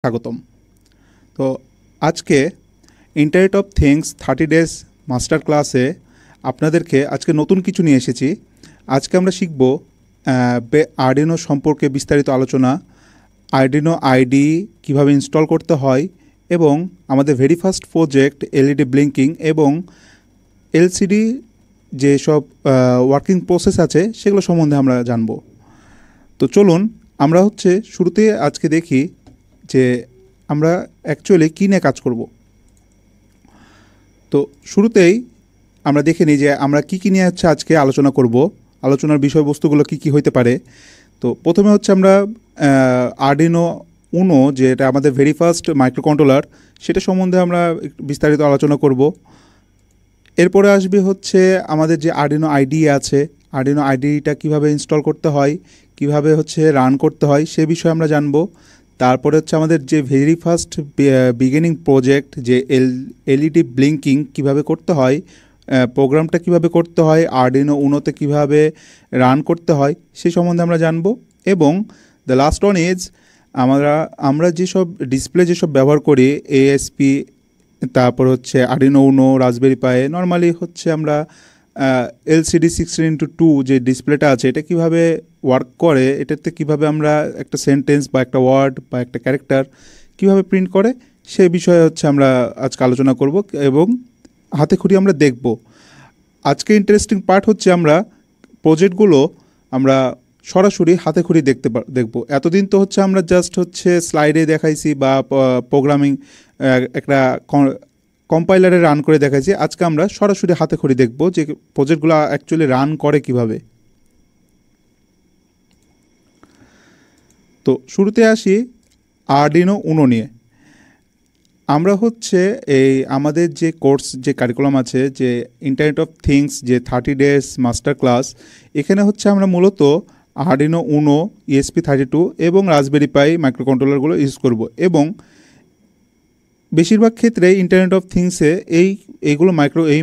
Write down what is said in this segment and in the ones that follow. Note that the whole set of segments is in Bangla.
স্বাগতম। তো আজকে internet of things 30 days master ক্লাসে আপনাদেরকে আজকে নতুন কিছু নিয়ে এসেছি। আজকে আমরা শিখব আরডিনো সম্পর্কে বিস্তারিত আলোচনা, আরডিনো আইডি কিভাবে ইনস্টল করতে হয় এবং আমাদের very first project LED blinking এবং এলসিডি যেসব ওয়ার্কিং প্রসেস আছে সেগুলো সম্বন্ধে আমরা জানব। তো চলুন আমরা শুরুতে আজকে দেখি যে আমরা অ্যাকচুয়ালি কী নিয়ে কাজ করব। তো শুরুতেই আমরা দেখে নিই যে আমরা কী নিয়ে আজকে আলোচনা করব, আলোচনার বিষয়বস্তুগুলো কী হইতে পারে। তো প্রথমে আমরা আরডিনো উনো, যেটা আমাদের ভেরি ফার্স্ট মাইক্রোকন্ট্রোলার, সেটা সম্বন্ধে আমরা বিস্তারিত আলোচনা করব। এরপরে আসবে আমাদের যে আরডিনো আইডি আছে, আরডিনো আইডিটা কীভাবে ইনস্টল করতে হয়, কীভাবে রান করতে হয় সে বিষয়ে আমরা জানবো। তারপরে আমাদের যে ভেরি ফার্স্ট বিগিনিং প্রজেক্ট যে এলইডি ব্লিঙ্কিং কিভাবে করতে হয়, প্রোগ্রামটা কিভাবে করতে হয়, আরডিনো উনোতে কিভাবে রান করতে হয় সেই সম্বন্ধে আমরা জানবো। এবং দ্য লাস্ট ওয়ান ইজ আমরা যেসব ডিসপ্লে ব্যবহার করি, এএসপি, তারপর আরডিনো উনো, রাসবেরি পাই, নর্মালি আমরা এলসিডি 16:2 যে ডিসপ্লেটা আছে এটা কিভাবে ওয়ার্ক করে, এটাতে কিভাবে আমরা একটা সেন্টেন্স বা একটা ওয়ার্ড বা একটা ক্যারেক্টার কিভাবে প্রিন্ট করে সেই বিষয়ে আমরা আজকে আলোচনা করব এবং হাতে খড়ি আমরা দেখব। আজকে ইন্টারেস্টিং পার্ট আমরা প্রজেক্টগুলো আমরা সরাসরি হাতে খড়ি দেখব। এতদিন তো আমরা জাস্ট স্লাইডে দেখাইছি বা প্রোগ্রামিং একটা কম্পাইলারে রান করে দেখাইছি। আজকে আমরা সরাসরি হাতে খড়ি দেখব যে প্রজেক্টগুলো অ্যাকচুয়ালি রান করে কিভাবে। তো শুরুতে আসি আরডিনো উনো নিয়ে। আমরা এই আমাদের যে কোর্স, যে কারিকুলাম আছে, যে ইন্টারনেট অফ থিংস যে 30 ডেজ মাস্টার ক্লাস, এখানে আমরা মূলত আরডিনো উনো, ESP32 এবং রাসবেরি পাই মাইক্রোকন্ট্রোলারগুলো ইউজ করব। এবং বেশিরভাগ ক্ষেত্রে ইন্টারনেট অফ থিংসে এই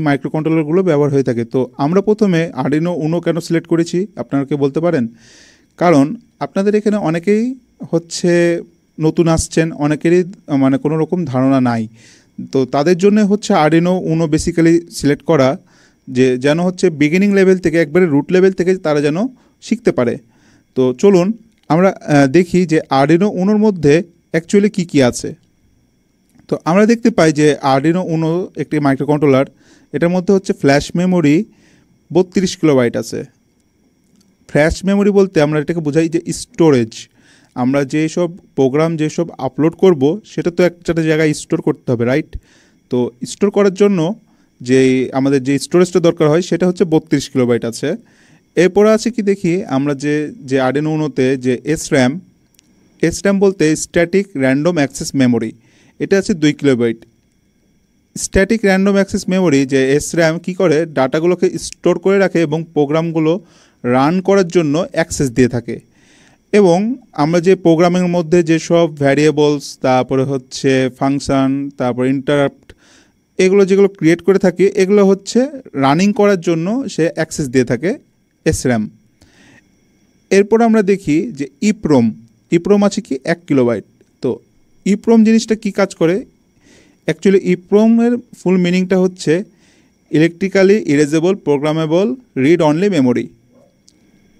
মাইক্রোকন্ট্রোলারগুলো ব্যবহার হয়ে থাকে। তো আমরা প্রথমে আরডিনো উনো কেন সিলেক্ট করেছি আপনারা কি বলতে পারেন? কারণ আপনাদের এখানে অনেকেই নতুন আসছেন, অনেকেরই কোনো রকম ধারণা নাই। তো তাদের জন্য আরডিনো উনো বেসিক্যালি সিলেক্ট করা, যে যেন বিগিনিং লেভেল থেকে, একবারে রুট লেভেল থেকে তারা যেন শিখতে পারে। তো চলুন আমরা দেখি যে আরডিনো উনোর মধ্যে অ্যাকচুয়ালি কী আছে। তো আমরা দেখতে পাই যে আরডিনো উনো একটি মাইক্রোকন্ট্রোলার, এটার মধ্যে ফ্ল্যাশ মেমোরি 32 কিলোবাইট আছে। ফ্ল্যাশ মেমোরি বলতে আমরা এটাকে বোঝাই যে স্টোরেজ। আমরা যেসব প্রোগ্রাম আপলোড করব সেটা তো একটা জায়গায় স্টোর করতে হবে, রাইট? তো স্টোর করার জন্য আমাদের যে স্টোরেজটা দরকার হয় সেটা 32 কিলোবাইট আছে। এরপরে আছে কি দেখি আমরা যে আরডিনো উনোতে যে এসর্যাম বলতে স্ট্যাটিক র্যান্ডম অ্যাক্সেস মেমোরি, এটা আছে 2 kilobyte. Static random access memory যে এসর্যাম কী করে, ডাটাগুলোকে স্টোর করে রাখে এবং প্রোগ্রামগুলো রান করার জন্য অ্যাক্সেস দিয়ে থাকে। এবং আমরা যে প্রোগ্রামের মধ্যে যেসব ভ্যারিয়েবলস, তারপরে ফাংশন, তারপর ইন্টারাপ্ট, যেগুলো ক্রিয়েট করে থাকি, এগুলো রানিং করার জন্য সে অ্যাক্সেস দিয়ে থাকে এসর্যাম। এরপর আমরা দেখি যে ইপ্রোম আছে কি 1 কিলোবাইট। তো ইপ্রোম জিনিসটা কি কাজ করে? অ্যাকচুয়ালি ইপ্রোমের ফুল মিনিংটা electrically erasable programmable read only memory.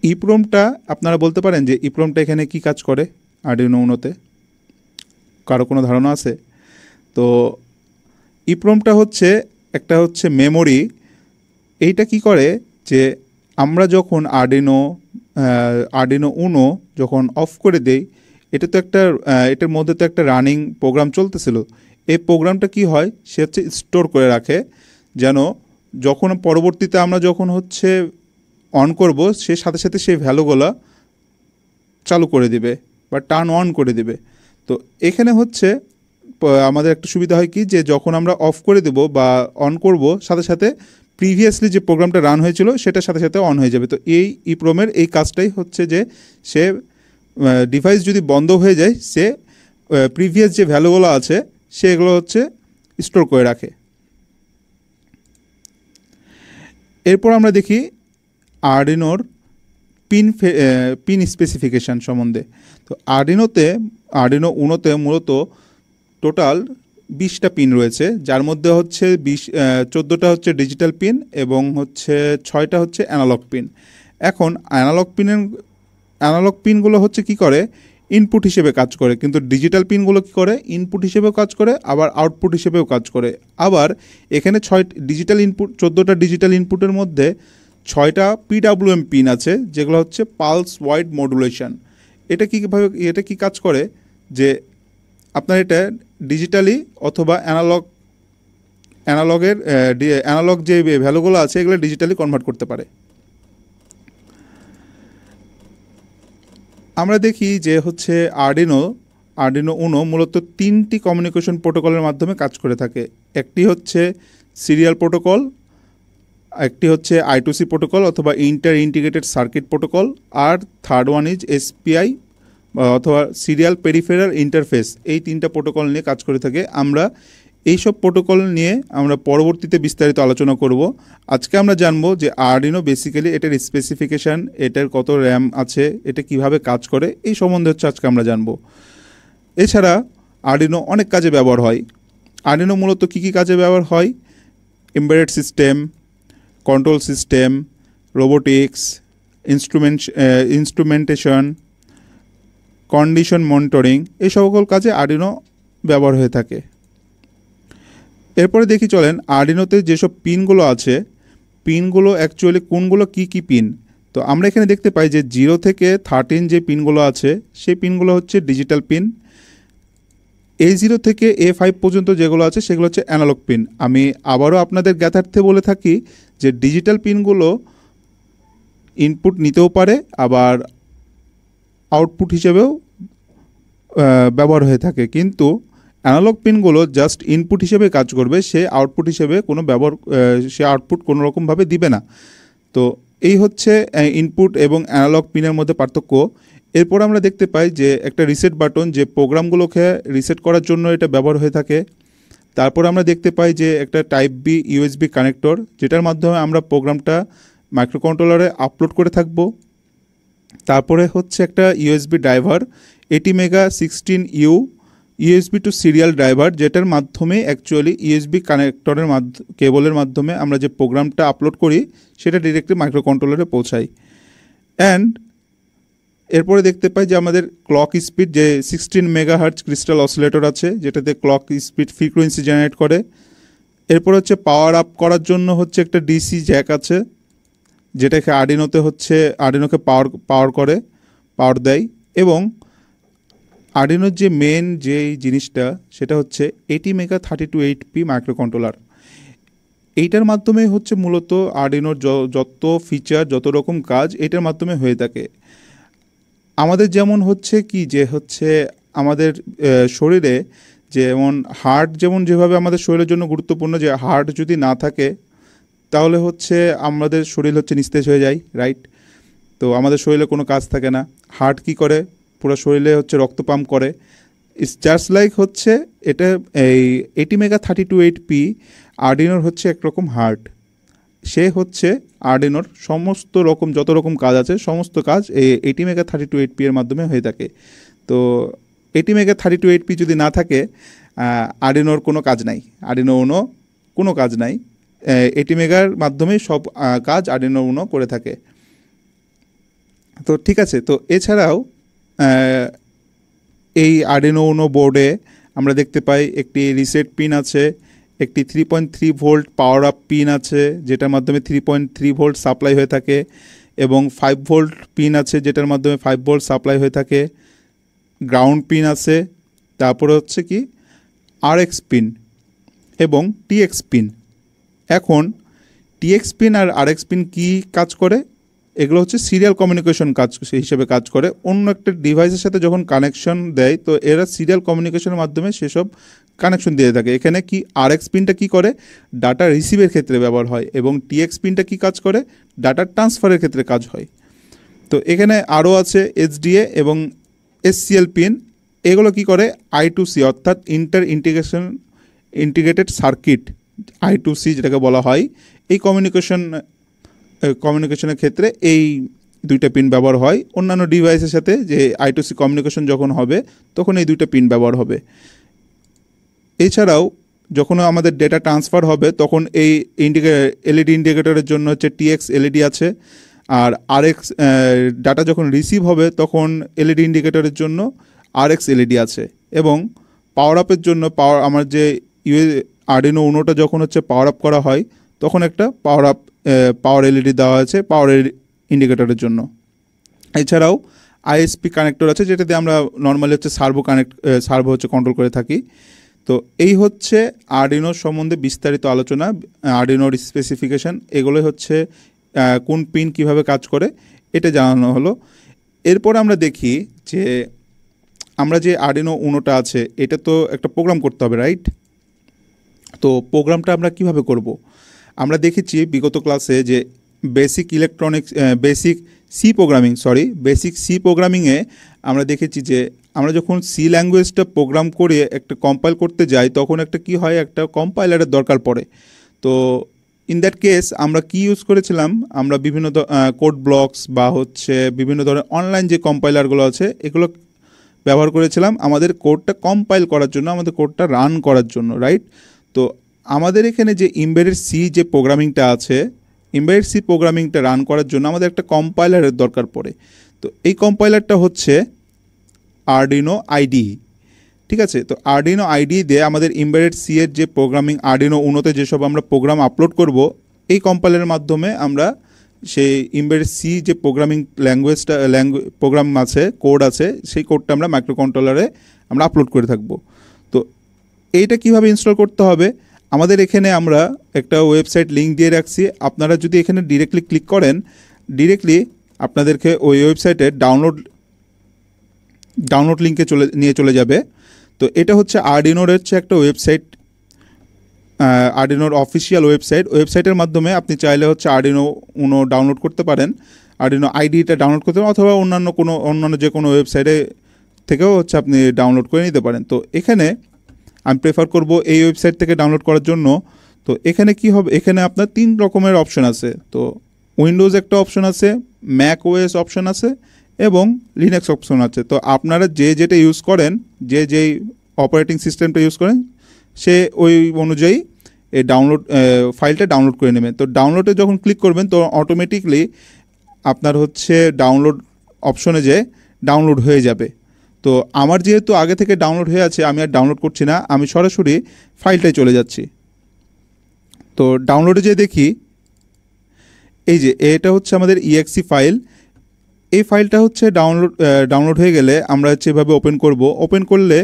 ইপ্রোমটা আপনারা বলতে পারেন যে ইপ্রোমটা এখানে কি কাজ করে আরডিনো উনোতে? কারো কোনো ধারণা আছে? তো ইপ্রোমটা একটা মেমোরি। এইটা কি করে যে আমরা যখন আরডিনো উনো যখন অফ করে দেই, এটা তো এটার মধ্যে তো একটা রানিং প্রোগ্রাম চলতেছিল। এই প্রোগ্রামটা কি হয়, সে স্টোর করে রাখে, যেন যখন পরবর্তীতে আমরা যখন অন করব সে সাথে সাথে সেই ভ্যালুগুলো চালু করে দিবে বা টার্ন অন করে দিবে। তো এখানে আমাদের একটা সুবিধা হয় কি, যে যখন আমরা অফ করে দেব বা অন করব, সাথে সাথে প্রিভিয়াসলি যে প্রোগ্রামটা রান হয়েছিল সেটার সাথে সাথে অন হয়ে যাবে। তো এই ইপ্রোমের এই কাজটাই যে সে ডিভাইস যদি বন্ধ হয়ে যায়, সে প্রিভিয়াস যে ভ্যালুগুলো আছে সেগুলো স্টোর করে রাখে। এরপর আমরা দেখি আরডিনোর পিন স্পেসিফিকেশান সম্বন্ধে। তো আরডিনো উনোতে মূলত টোটাল 20টা পিন রয়েছে, যার মধ্যে হচ্ছে 14টা হচ্ছে ডিজিটাল পিন এবং হচ্ছে 6টা হচ্ছে অ্যানালগ পিন। এখন অ্যানালগ পিনগুলো হচ্ছে কি করে, ইনপুট হিসেবে কাজ করে, কিন্তু ডিজিটাল পিনগুলো কি করে, ইনপুট হিসেবেও কাজ করে আবার আউটপুট হিসেবেও কাজ করে। আবার এখানে 14টা ডিজিটাল ইনপুটের মধ্যে 6টা পিডাব্লিউএম পিন আছে, যেগুলো হচ্ছে পালস ওয়াইড মডুলেশন। এটা কি কাজ করে যে আপনার এটা ডিজিটালি অথবা অ্যানালগ যে ভ্যালুগুলো আছে এগুলো ডিজিটালি কনভার্ট করতে পারে। আমরা দেখি যে হচ্ছে আরডিনো উনো মূলত 3টি কমিউনিকেশন প্রোটোকলের মাধ্যমে কাজ করে থাকে। একটি হচ্ছে সিরিয়াল প্রোটোকল, একটি হচ্ছে I2C প্রোটোকল অথবা ইন্টার ইন্টিগ্রেটেড সার্কিট প্রোটোকল, আর থার্ড ওয়ান ইজ SPI অথবা সিরিয়াল পেরিফেরাল ইন্টারফেস। এই 3টা প্রোটোকল নিয়ে কাজ করে থাকে। আমরা এইসব প্রোটোকল নিয়ে আমরা পরবর্তীতে বিস্তারিত আলোচনা করব। আজকে আমরা জানবো যে আরডিনো বেসিক্যালি এটার স্পেসিফিকেশান, এটার কত র্যাম আছে, এটা কিভাবে কাজ করে, এই সম্বন্ধে হচ্ছে আজকে আমরা জানবো। এছাড়া আরডিনো অনেক কাজে ব্যবহার হয়। আরডিনো মূলত কী কী কাজে ব্যবহার হয়, embedded system, control system, robotics, instrumentation, condition monitoring, এই সকল কাজে আরডিনো ব্যবহার হয়ে থাকে। এরপরে দেখি চলেন আরডিনোতে যেসব পিনগুলো আছে, পিনগুলো অ্যাকচুয়ালি কোনগুলো কী পিন। তো আমরা এখানে দেখতে পাই যে 0 থেকে 13 যে পিনগুলো আছে সেই পিনগুলো হচ্ছে ডিজিটাল পিন। A0 থেকে A5 পর্যন্ত যেগুলো আছে সেগুলো হচ্ছে অ্যানালগ পিন। আমি আবারও আপনাদের জ্ঞাতার্থে বলে থাকি যে ডিজিটাল পিনগুলো ইনপুট নিতেও পারে আবার আউটপুট হিসেবেও ব্যবহার হয়ে থাকে, কিন্তু অ্যানালগ পিনগুলো জাস্ট ইনপুট হিসেবে কাজ করবে, সে আউটপুট কোনো রকমভাবে দিবে না। তো এই হচ্ছে ইনপুট এবং অ্যানালগ পিনের মধ্যে পার্থক্য। এরপর আমরা দেখতে পাই যে একটা রিসেট বাটন, যে প্রোগ্রামগুলোকে রিসেট করার জন্য এটা ব্যবহার হয়ে থাকে। তারপর আমরা দেখতে পাই যে একটা টাইপ বি USB কানেক্টর, যেটার মাধ্যমে আমরা প্রোগ্রামটা মাইক্রোকন্ট্রোলারে আপলোড করে থাকব। তারপরে হচ্ছে একটা USB driver, ATmega 16U USB to serial driver, যেটার মাধ্যমে অ্যাকচুয়ালি USB কানেক্টরের কেবলের মাধ্যমে আমরা যে প্রোগ্রামটা আপলোড করি সেটা ডিরেক্টলি মাইক্রোকন্ট্রোলারে পৌঁছাই। অ্যান্ড এরপরে দেখতে পাই যে আমাদের ক্লক স্পিড, যে 16 মেগাহার্টজ ক্রিস্টাল অসিলেটর আছে, যেটাতে ক্লক স্পিড ফ্রিকোয়েন্সি জেনারেট করে। এরপর হচ্ছে পাওয়ার আপ করার জন্য হচ্ছে একটা DC জ্যাক আছে, যেটাকে আরডিনোকে পাওয়ার দেয়। এবং আরডিনোর যে মেন যেই জিনিসটা সেটা হচ্ছে ATmega 32HP মাইক্রোকন্ট্রোলার। এইটার মাধ্যমে হচ্ছে মূলত আরডিনোর যত ফিচার, যত রকম কাজ এটার মাধ্যমে হয়ে থাকে। আমাদের যেমন হচ্ছে কি যে হচ্ছে আমাদের শরীরে যেমন হার্ট, যেভাবে আমাদের শরীরের জন্য গুরুত্বপূর্ণ, যে হার্ট যদি না থাকে তাহলে হচ্ছে আমাদের শরীর হচ্ছে নিস্তেজ হয়ে যায়, রাইট? তো আমাদের শরীরে কোনো কাজ থাকে না। হার্ট কি করে, পুরো শরীরে হচ্ছে রক্ত পাম্প করে। ইটস জাস্ট লাইক হচ্ছে এটা এই ATmega 32HP আরডিনোর হচ্ছে একরকম হার্ট। সে হচ্ছে আরডিনোর সমস্ত রকম যত রকম কাজ আছে সমস্ত কাজ এই ATmega 32HP এর মাধ্যমে হয়ে থাকে। তো ATmega 32HP যদি না থাকে আরডিনোর কোনো কাজ নাই, আরডিনো উনো কোনো কাজ নাই। ATmegaর মাধ্যমেই সব কাজ আরডিনো উনো করে থাকে। তো ঠিক আছে, তো এছাড়াও এই আরডিনো উনো বোর্ডে আমরা দেখতে পাই একটি রিসেট পিন আছে, একটি 3.3 ভোল্ট পাওয়ার আপ পিন আছে, যেটার মাধ্যমে 3.3 ভোল্ট সাপ্লাই হয়ে থাকে, এবং 5 ভোল্ট পিন আছে, যেটার মাধ্যমে 5 ভোল্ট সাপ্লাই হয়ে থাকে। গ্রাউন্ড পিন আছে, তারপরে হচ্ছে কি RX পিন এবং TX পিন। এখন TX পিন আর RX পিন কী কাজ করে, এগুলো হচ্ছে সিরিয়াল কমিউনিকেশন হিসেবে কাজ করে। অন্য একটা ডিভাইসের সাথে যখন কানেকশন দেয় তো এরা সিরিয়াল কমিউনিকেশনের মাধ্যমে সেসব কানেকশন দিয়ে থাকে। এখানে কি RX পিনটা কী করে, ডাটা রিসিভের ক্ষেত্রে ব্যবহার হয়, এবং TX পিনটা কী কাজ করে, ডাটা ট্রান্সফারের ক্ষেত্রে কাজ হয়। তো এখানে আরও আছে HDA এবং SCL পিন। এগুলো কি করে, I2C অর্থাৎ ইন্টিগ্রেটেড সার্কিট, I2C যেটাকে বলা হয়, এই কমিউনিকেশনের ক্ষেত্রে এই দুইটা পিন ব্যবহার হয়। অন্যান্য ডিভাইসের সাথে যে I2C কমিউনিকেশন যখন হবে তখন এই দুইটা পিন ব্যবহার হবে। এছাড়াও যখন আমাদের ডেটা ট্রান্সফার হবে তখন এই এলইডি ইন্ডিকেটরের জন্য হচ্ছে TX এলইডি আছে, আর RX ডাটা যখন রিসিভ হবে তখন এলইডি ইন্ডিকেটরের জন্য RX এলইডি আছে। এবং পাওয়ার আপের জন্য আমার যে আরডিনো উনোটা যখন হচ্ছে পাওয়ার আপ করা হয় তখন একটা পাওয়ার এলইডি দেওয়া আছে পাওয়ার ইন্ডিকেটরের জন্য। এছাড়াও ISP কানেক্টর আছে, যেটাতে আমরা নর্মালি হচ্ছে সার্ভো হচ্ছে কন্ট্রোল করে থাকি। তো এই হচ্ছে আরডিনোর সম্বন্ধে বিস্তারিত আলোচনা, আরডিনোর স্পেসিফিকেশান, এগুলোই হচ্ছে কোন পিন কিভাবে কাজ করে এটা জানানো হলো। এরপর আমরা দেখি যে আমরা যে আরডিনো উনোটা আছে এটা তো একটা প্রোগ্রাম করতে হবে, রাইট? তো প্রোগ্রামটা আমরা কিভাবে করব? আমরা দেখেছি বিগত ক্লাসে যে বেসিক সি প্রোগ্রামিংয়ে আমরা দেখেছি যে আমরা যখন সি ল্যাঙ্গুয়েজটা প্রোগ্রাম করে একটা কম্পাইল করতে যাই তখন একটা কি হয়, একটা কম্পাইলারের দরকার পড়ে। তো ইন দ্যাট কেস আমরা কি ইউজ করেছিলাম, আমরা বিভিন্ন কোড ব্লকস বা হচ্ছে বিভিন্ন ধরনের অনলাইন যে কম্পাইলারগুলো আছে এগুলো ব্যবহার করেছিলাম আমাদের কোডটা কম্পাইল করার জন্য, আমাদের কোডটা রান করার জন্য, রাইট? তো আমাদের এখানে যে এমবেডেড সি যে প্রোগ্রামিংটা আছে, এমবেডেড সি প্রোগ্রামিংটা রান করার জন্য আমাদের একটা কম্পাইলারের দরকার পড়ে। তো এই কম্পাইলারটা হচ্ছে আরডিনো আইডিই, ঠিক আছে? তো আরডিনো আইডিই দিয়ে আমাদের এমবেডেড সি এর যে প্রোগ্রামিং আরডিনো উনোতে যেসব আমরা প্রোগ্রাম আপলোড করব এই কম্পাইলারের মাধ্যমে আমরা সেই এমবেডেড সি যে প্রোগ্রামিং প্রোগ্রাম আছে, কোড আছে, সেই কোডটা আমরা মাইক্রোকন্ট্রোলারে আমরা আপলোড করে থাকব। তো এইটা কিভাবে ইনস্টল করতে হবে, আমাদের এখানে আমরা একটা ওয়েবসাইট লিঙ্ক দিয়ে রাখছি। আপনারা যদি এখানে ডিরেক্টলি ক্লিক করেন, ডিরেক্টলি আপনাদেরকে ওই ওয়েবসাইটে ডাউনলোড লিঙ্কে নিয়ে চলে যাবে। তো এটা হচ্ছে আরডিনোর হচ্ছে একটা ওয়েবসাইট, আরডিনোর অফিসিয়াল ওয়েবসাইটের মাধ্যমে আপনি চাইলে হচ্ছে আরডিনো উনো ডাউনলোড করতে পারেন, আরডিনো আইডিটা ডাউনলোড করতে পারেন, অথবা অন্যান্য যে কোনো ওয়েবসাইটে থেকেও হচ্ছে আপনি ডাউনলোড করে নিতে পারেন। তো এখানে আমি প্রেফার করব এই ওয়েবসাইট থেকে ডাউনলোড করার জন্য। তো এখানে কি হবে, এখানে আপনার 3 রকমের অপশন আছে। তো উইন্ডোজ একটা অপশন আছে, ম্যাক ওএস অপশন আছে এবং লিনাক্স অপশন আছে। তো আপনারা যেটা ইউজ করেন, যেই অপারেটিং সিস্টেমটা ইউজ করেন সে ওই অনুযায়ী এই ফাইলটা ডাউনলোড করে নেবেন। তো ডাউনলোডে যখন ক্লিক করবেন তো অটোমেটিকলি আপনার হচ্ছে ডাউনলোড অপশনে যে ডাউনলোড হয়ে যাবে। তো আমার যেহেতু আগে থেকে ডাউনলোড হয়ে আছে আমি আর ডাউনলোড করছি না, আমি সরাসরি ফাইলটায় চলে যাচ্ছি। তো ডাউনলোডে যে দেখি এই যে এটা হচ্ছে আমাদের EXE ফাইল। এই ফাইলটা হচ্ছে ডাউনলোড হয়ে গেলে আমরা হচ্ছে এভাবে ওপেন করলে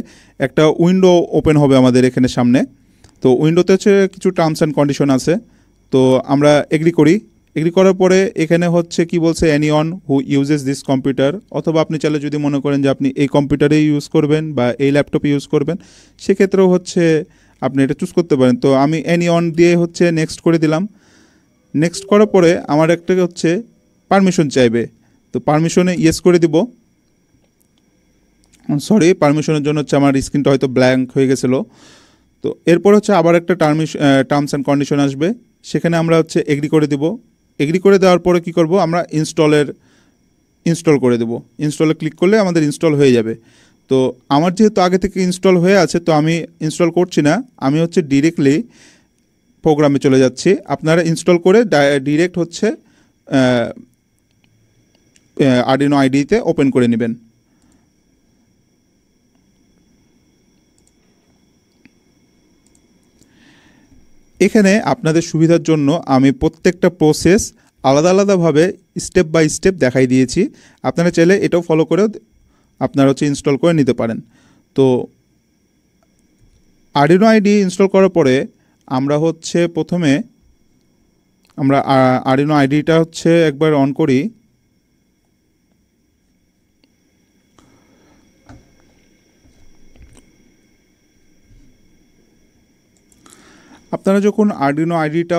একটা উইন্ডো ওপেন হবে আমাদের এখানে সামনে। তো উইন্ডোতে হচ্ছে কিছু টার্মস অ্যান্ড কন্ডিশন আছে। তো আমরা এগ্রি করার পরে এখানে হচ্ছে কি বলছে, anyone who uses this computer, অথবা আপনি চাইলে যদি মনে করেন যে আপনি এই কম্পিউটারেই ইউজ করবেন বা এই ল্যাপটপে ইউজ করবেন সেক্ষেত্রেও হচ্ছে আপনি এটা চুজ করতে পারেন। তো আমি এনিওয়ান দিয়ে হচ্ছে নেক্সট করে দিলাম। নেক্সট করার পরে আমার একটা হচ্ছে পারমিশন চাইবে, তো পারমিশনে ইয়েস করে দিব। পারমিশনের জন্য হচ্ছে আমার স্ক্রিনটা হয়তো ব্ল্যাঙ্ক হয়ে গেছিলো। তো এরপর হচ্ছে আবার একটা টার্মস অ্যান্ড কন্ডিশন আসবে, সেখানে আমরা হচ্ছে এগ্রি করে দিব। এগ্রি করে দেওয়ার পরে কি করব, আমরা ইনস্টল করে দেব। ইনস্টলে ক্লিক করলে আমাদের ইনস্টল হয়ে যাবে। তো আমার যেহেতু আগে থেকে ইনস্টল হয়ে আছে তো আমি ইনস্টল করছি না, আমি হচ্ছে ডিরেক্টলি প্রোগ্রামে চলে যাচ্ছি। আপনারা ইনস্টল করে ডিরেক্ট হচ্ছে আরডিনো আইডিতে ওপেন করে নেবেন। এখানে আপনাদের সুবিধার জন্য আমি প্রত্যেকটা প্রসেস আলাদাভাবে স্টেপ বাই স্টেপ দেখাই দিয়েছি। আপনারা চাইলে এটাও ফলো করে আপনারা হচ্ছে ইনস্টল করে নিতে পারেন। তো আরডিনো আইডি ইনস্টল করার পরে আমরা হচ্ছে প্রথমে আরডিনো আইডিটা হচ্ছে একবার অন করি। আপনারা যখন আরডিনো আইডিটা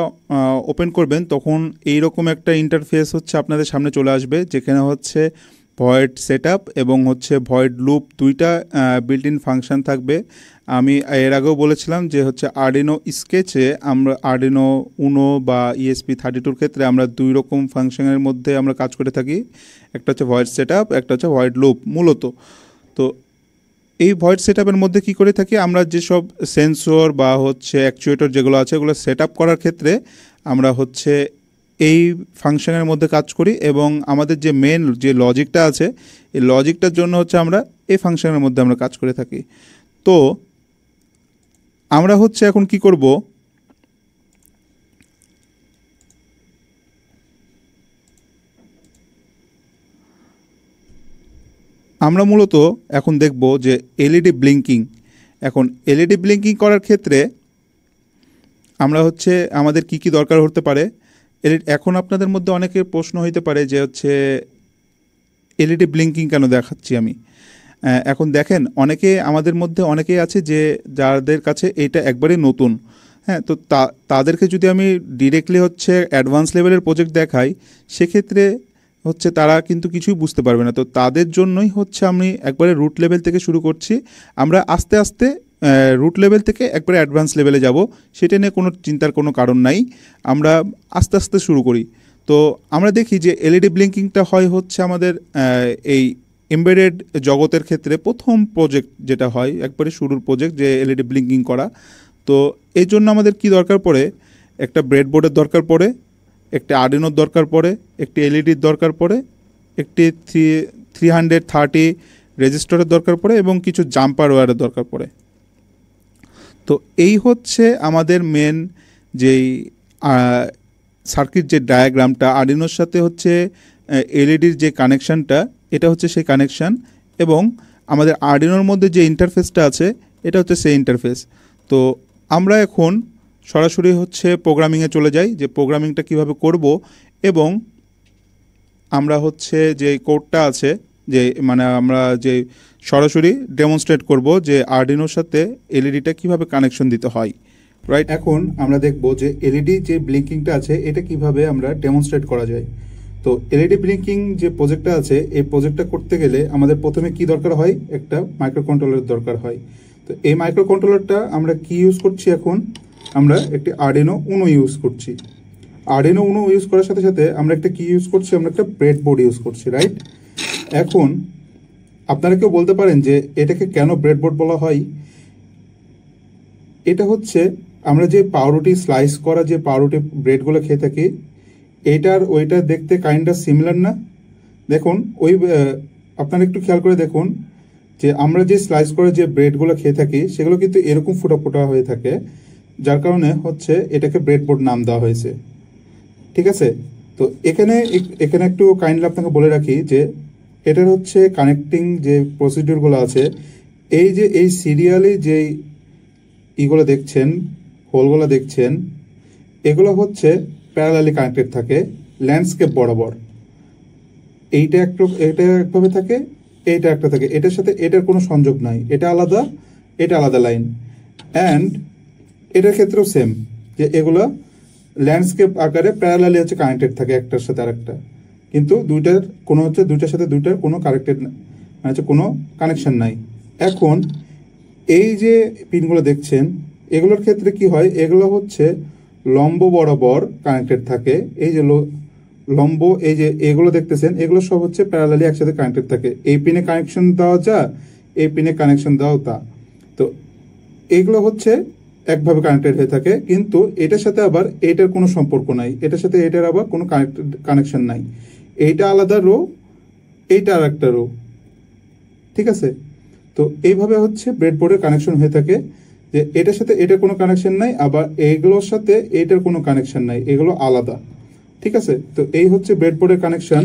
ওপেন করবেন তখন এই রকম একটা ইন্টারফেস হচ্ছে আপনাদের সামনে চলে আসবে, যেখানে হচ্ছে ভয়েড সেটআপ এবং হচ্ছে ভয়েড লুপ, দুইটা বিল্ট ইন ফাংশন থাকবে। আমি এর আগেও বলেছিলাম যে হচ্ছে আরডিনো স্কেচে আমরা আরডিনো উনো বা ESP32 ক্ষেত্রে আমরা দুই রকম ফাংশনের মধ্যে আমরা কাজ করে থাকি, একটা হচ্ছে ভয়েড সেটআপ, একটা হচ্ছে ভয়েড লুপ মূলত। তো এই ভয়েড সেটআপের মধ্যে কি করে থাকি, আমরা যেসব সেন্সর বা হচ্ছে অ্যাকচুয়েটর যেগুলো আছে ওগুলো সেট আপ করার ক্ষেত্রে আমরা হচ্ছে এই ফাংশনের মধ্যে কাজ করি, এবং আমাদের যে মেন যে লজিকটা আছে এই লজিকটার জন্য হচ্ছে আমরা এই ফাংশনের মধ্যে আমরা কাজ করে থাকি। তো আমরা হচ্ছে এখন কি করব, আমরা মূলত এখন দেখব যে এলইডি ব্লিঙ্কিং। এখন এলইডি ব্লিঙ্কিং করার ক্ষেত্রে আমরা হচ্ছে আমাদের কি কি দরকার হতে পারে। এখন আপনাদের মধ্যে অনেকের প্রশ্ন হইতে পারে যে হচ্ছে এলইডি ব্লিঙ্কিং কেন দেখাচ্ছি আমি। এখন দেখেন, আমাদের মধ্যে অনেকেই আছে যে যাদের কাছে এটা একবারে নতুন। হ্যাঁ, তো তাদেরকে যদি আমি ডিরেক্টলি হচ্ছে অ্যাডভান্স লেভেলের প্রজেক্ট দেখাই, সেক্ষেত্রে হচ্ছে তারা কিন্তু কিছুই বুঝতে পারবে না। তো তাদের জন্যই হচ্ছে আমি একবারে রুট লেভেল থেকে শুরু করছি। আমরা আস্তে আস্তে রুট লেভেল থেকে একবারে অ্যাডভান্স লেভেলে যাব, সেটা নিয়ে কোনো চিন্তার কোনো কারণ নাই। আমরা আস্তে আস্তে শুরু করি। তো আমরা দেখি যে এলইডি ব্লিঙ্কিংটা হয় হচ্ছে আমাদের এই এমবেডেড জগতের ক্ষেত্রে প্রথম প্রজেক্ট যেটা হয়, একবারে শুরুর প্রজেক্ট যে এলইডি ব্লিঙ্কিং করা। তো এই জন্য আমাদের কি দরকার পড়ে, একটা ব্রেডবোর্ডের দরকার পড়ে, একটা আরডিনোর দরকার পড়ে, একটি এলইডির দরকার পড়ে, একটি 330 রেজিস্টারের দরকার পড়ে এবং কিছু জাম্পার ওয়্যারের দরকার পড়ে। তো এই হচ্ছে আমাদের মেন যেই সার্কিট যে ডায়াগ্রামটা, আরডিনোর সাথে হচ্ছে এলইডির যে কানেকশানটা, এটা হচ্ছে সেই কানেকশান, এবং আমাদের আরডিনোর মধ্যে যে ইন্টারফেসটা আছে এটা হচ্ছে সেই ইন্টারফেস। তো আমরা এখন সরাসরি হচ্ছে প্রোগ্রামিংয়ে চলে যাই, যে প্রোগ্রামিংটা কিভাবে করব, এবং আমরা হচ্ছে যে কোডটা আছে, যে মানে আমরা যে সরাসরি ডেমনস্ট্রেট করব যে আরডিনোর সাথে এলইডিটা কিভাবে কানেকশন দিতে হয়, রাইট। এখন আমরা দেখব যে এলইডি যে ব্লিঙ্কিংটা আছে এটা কিভাবে আমরা ডেমনস্ট্রেট করা যায়। তো এলইডি ব্লিঙ্কিং যে প্রজেক্টটা আছে, এই প্রজেক্টটা করতে গেলে আমাদের প্রথমে কি দরকার হয়, একটা মাইক্রো কন্ট্রোলার দরকার হয়। তো এই মাইক্রো কন্ট্রোলারটা আমরা কি ইউজ করছি, এখন আমরা একটি আরডিনো উনো ইউজ করছি। আরডিনো উনো ইউজ করার সাথে সাথে আমরা একটা কি ইউজ করছি, আমরা একটা ব্রেডবোর্ড ইউজ করছি, রাইট। এখন আপনারা কেউ বলতে পারেন যে এটাকে কেন ব্রেডবোর্ড বলা হয়। এটা হচ্ছে আমরা যে পাউরুটি স্লাইস করা যে পাউরুটি ব্রেডগুলো খেয়ে থাকি, এটার ওইটা দেখতে কাইন্ডটা সিমিলার না। দেখুন আপনারা একটু খেয়াল করে দেখুন যে আমরা যে স্লাইস করে যে ব্রেডগুলো খেয়ে থাকি সেগুলো কিন্তু এরকম ফোটা ফোটা হয়ে থাকে, যার কারণে হচ্ছে এটাকে ব্রেডবোর্ড নাম দেওয়া হয়েছে, ঠিক আছে। তো এখানে একটু কাইন্ডলি আপনাকে বলে রাখি যে এটার হচ্ছে কানেক্টিং যে প্রসিডিউরগুলো আছে, এই যে এই সিরিয়ালি যে ইগুলো দেখছেন, হোলগুলো দেখছেন, এগুলো হচ্ছে প্যারালালি কানেক্টেড থাকে ল্যান্ডস্কেপ বরাবর। এটা একভাবে থাকে, এইটা একটা থাকে, এটার সাথে এটার কোনো সংযোগ নাই, এটা আলাদা লাইন। অ্যান্ড এটার ক্ষেত্রেও সেম, যে এগুলো ল্যান্ডস্কেপ আকারে প্যারালালি হচ্ছে কানেক্টেড থাকে একটার সাথে আরেকটা, কিন্তু দুইটার সাথে দুইটার কোনো কানেক্টেড হচ্ছে কোনো কানেকশন নাই। এখন এই যে পিনগুলো দেখছেন এগুলোর ক্ষেত্রে কি হয়, এগুলো হচ্ছে লম্ব বরাবর কানেক্টেড থাকে। এই যে লম্ব, এই যে এগুলো দেখতেছেন, এগুলো সব হচ্ছে প্যারালালি একসাথে কানেক্টেড থাকে। এই পিনে কানেকশন দেওয়া যা, এই পিনে কানেকশন দেওয়া তা। তো এগুলো হচ্ছে একভাবে কানেক্টেড হয়ে থাকে, কিন্তু এটার সাথে আবার এটার কোনো সম্পর্ক নাই, এটার সাথে এটার আবার কোনো কানেকশন নাই। এইটা আলাদা রো, এইটা আর একটা রো, ঠিক আছে। তো এইভাবে হচ্ছে ব্রেডবোর্ডের কানেকশন হয়ে থাকে, যে এটার সাথে এটার কোনো কানেকশন নাই, আবার এইগুলোর সাথে এইটার কোনো কানেকশন নাই, এগুলো আলাদা, ঠিক আছে। তো এই হচ্ছে ব্রেডবোর্ডের কানেকশন।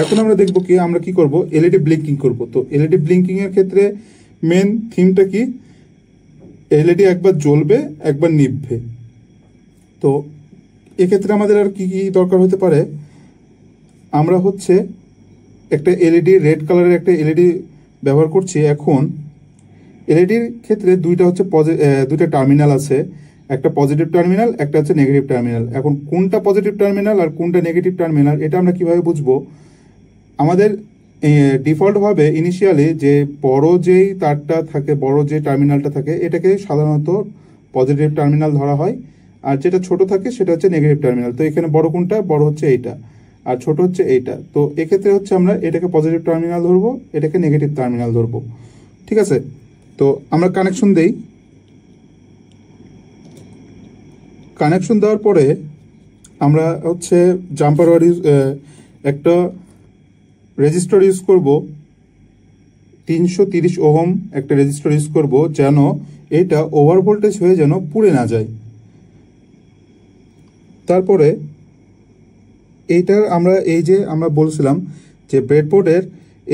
এখন আমরা দেখবো কি আমরা কি করব, এলইডি ব্লিঙ্কিং করব। তো এলইডি ব্লিঙ্কিং এর ক্ষেত্রে মেন থিমটা কি, এলইডি একবার জ্বলবে একবার নিভবে। তো এক্ষেত্রে আমাদের আর কি কি দরকার হতে পারে, আমরা হচ্ছে একটা এলইডি রেড কালারের একটা এলইডি ব্যবহার করছি। এখন এলইডির ক্ষেত্রে দুইটা টার্মিনাল আছে, একটা পজিটিভ টার্মিনাল, একটা হচ্ছে নেগেটিভ টার্মিনাল। এখন কোনটা পজিটিভ টার্মিনাল আর কোনটা নেগেটিভ টার্মিনাল এটা আমরা কিভাবে বুঝবো, আমাদের ডিফল্টভাবে ইনিশিয়ালি যে বড় যেই তারটা থাকে, বড় যে টার্মিনালটা থাকে, এটাকে সাধারণত পজিটিভ টার্মিনাল ধরা হয়, আর যেটা ছোট থাকে সেটা হচ্ছে নেগেটিভ টার্মিনাল। তো এখানে বড় কোনটা? বড় হচ্ছে এইটা, আর ছোট হচ্ছে এইটা। তো এক্ষেত্রে হচ্ছে আমরা এটাকে পজিটিভ টার্মিনাল ধরবো, এটাকে নেগেটিভ টার্মিনাল ধরবো। ঠিক আছে, তো আমরা কানেকশন দেই। কানেকশন দেওয়ার পরে আমরা হচ্ছে জাম্পার ওয়্যার একটা রেজিস্টার ইউজ করব, 330 ওহম একটা রেজিস্টার ইউজ করব, যেন এটা ওভার ভোল্টেজ হয়ে যেন পুড়ে না যায়। তারপরে এইটার আমরা এই যে আমরা বলছিলাম যে ব্রেডবোর্ডের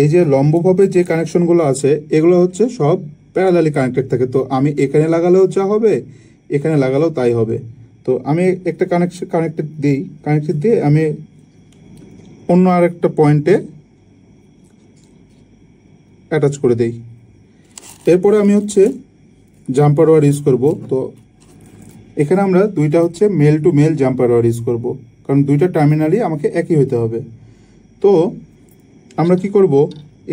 এই যে লম্বভাবে যে কানেকশনগুলো আছে এগুলো হচ্ছে সব প্যারালালি কানেক্টেড থাকে। তো আমি এখানে লাগালেও যা হবে, এখানে লাগালেও তাই হবে। তো আমি একটা কানেক্টেড দিয়ে আমি অন্য আরেকটা পয়েন্টে অ্যাটাচ করে দেই। এরপরে আমি হচ্ছে জাম্পার ওয়্যার ইউজ করব। তো এখানে আমরা দুইটা হচ্ছে male to male jumper wire use করব, কারণ দুইটা টার্মিনালই আমাকে একই হতে হবে। তো আমরা কি করব,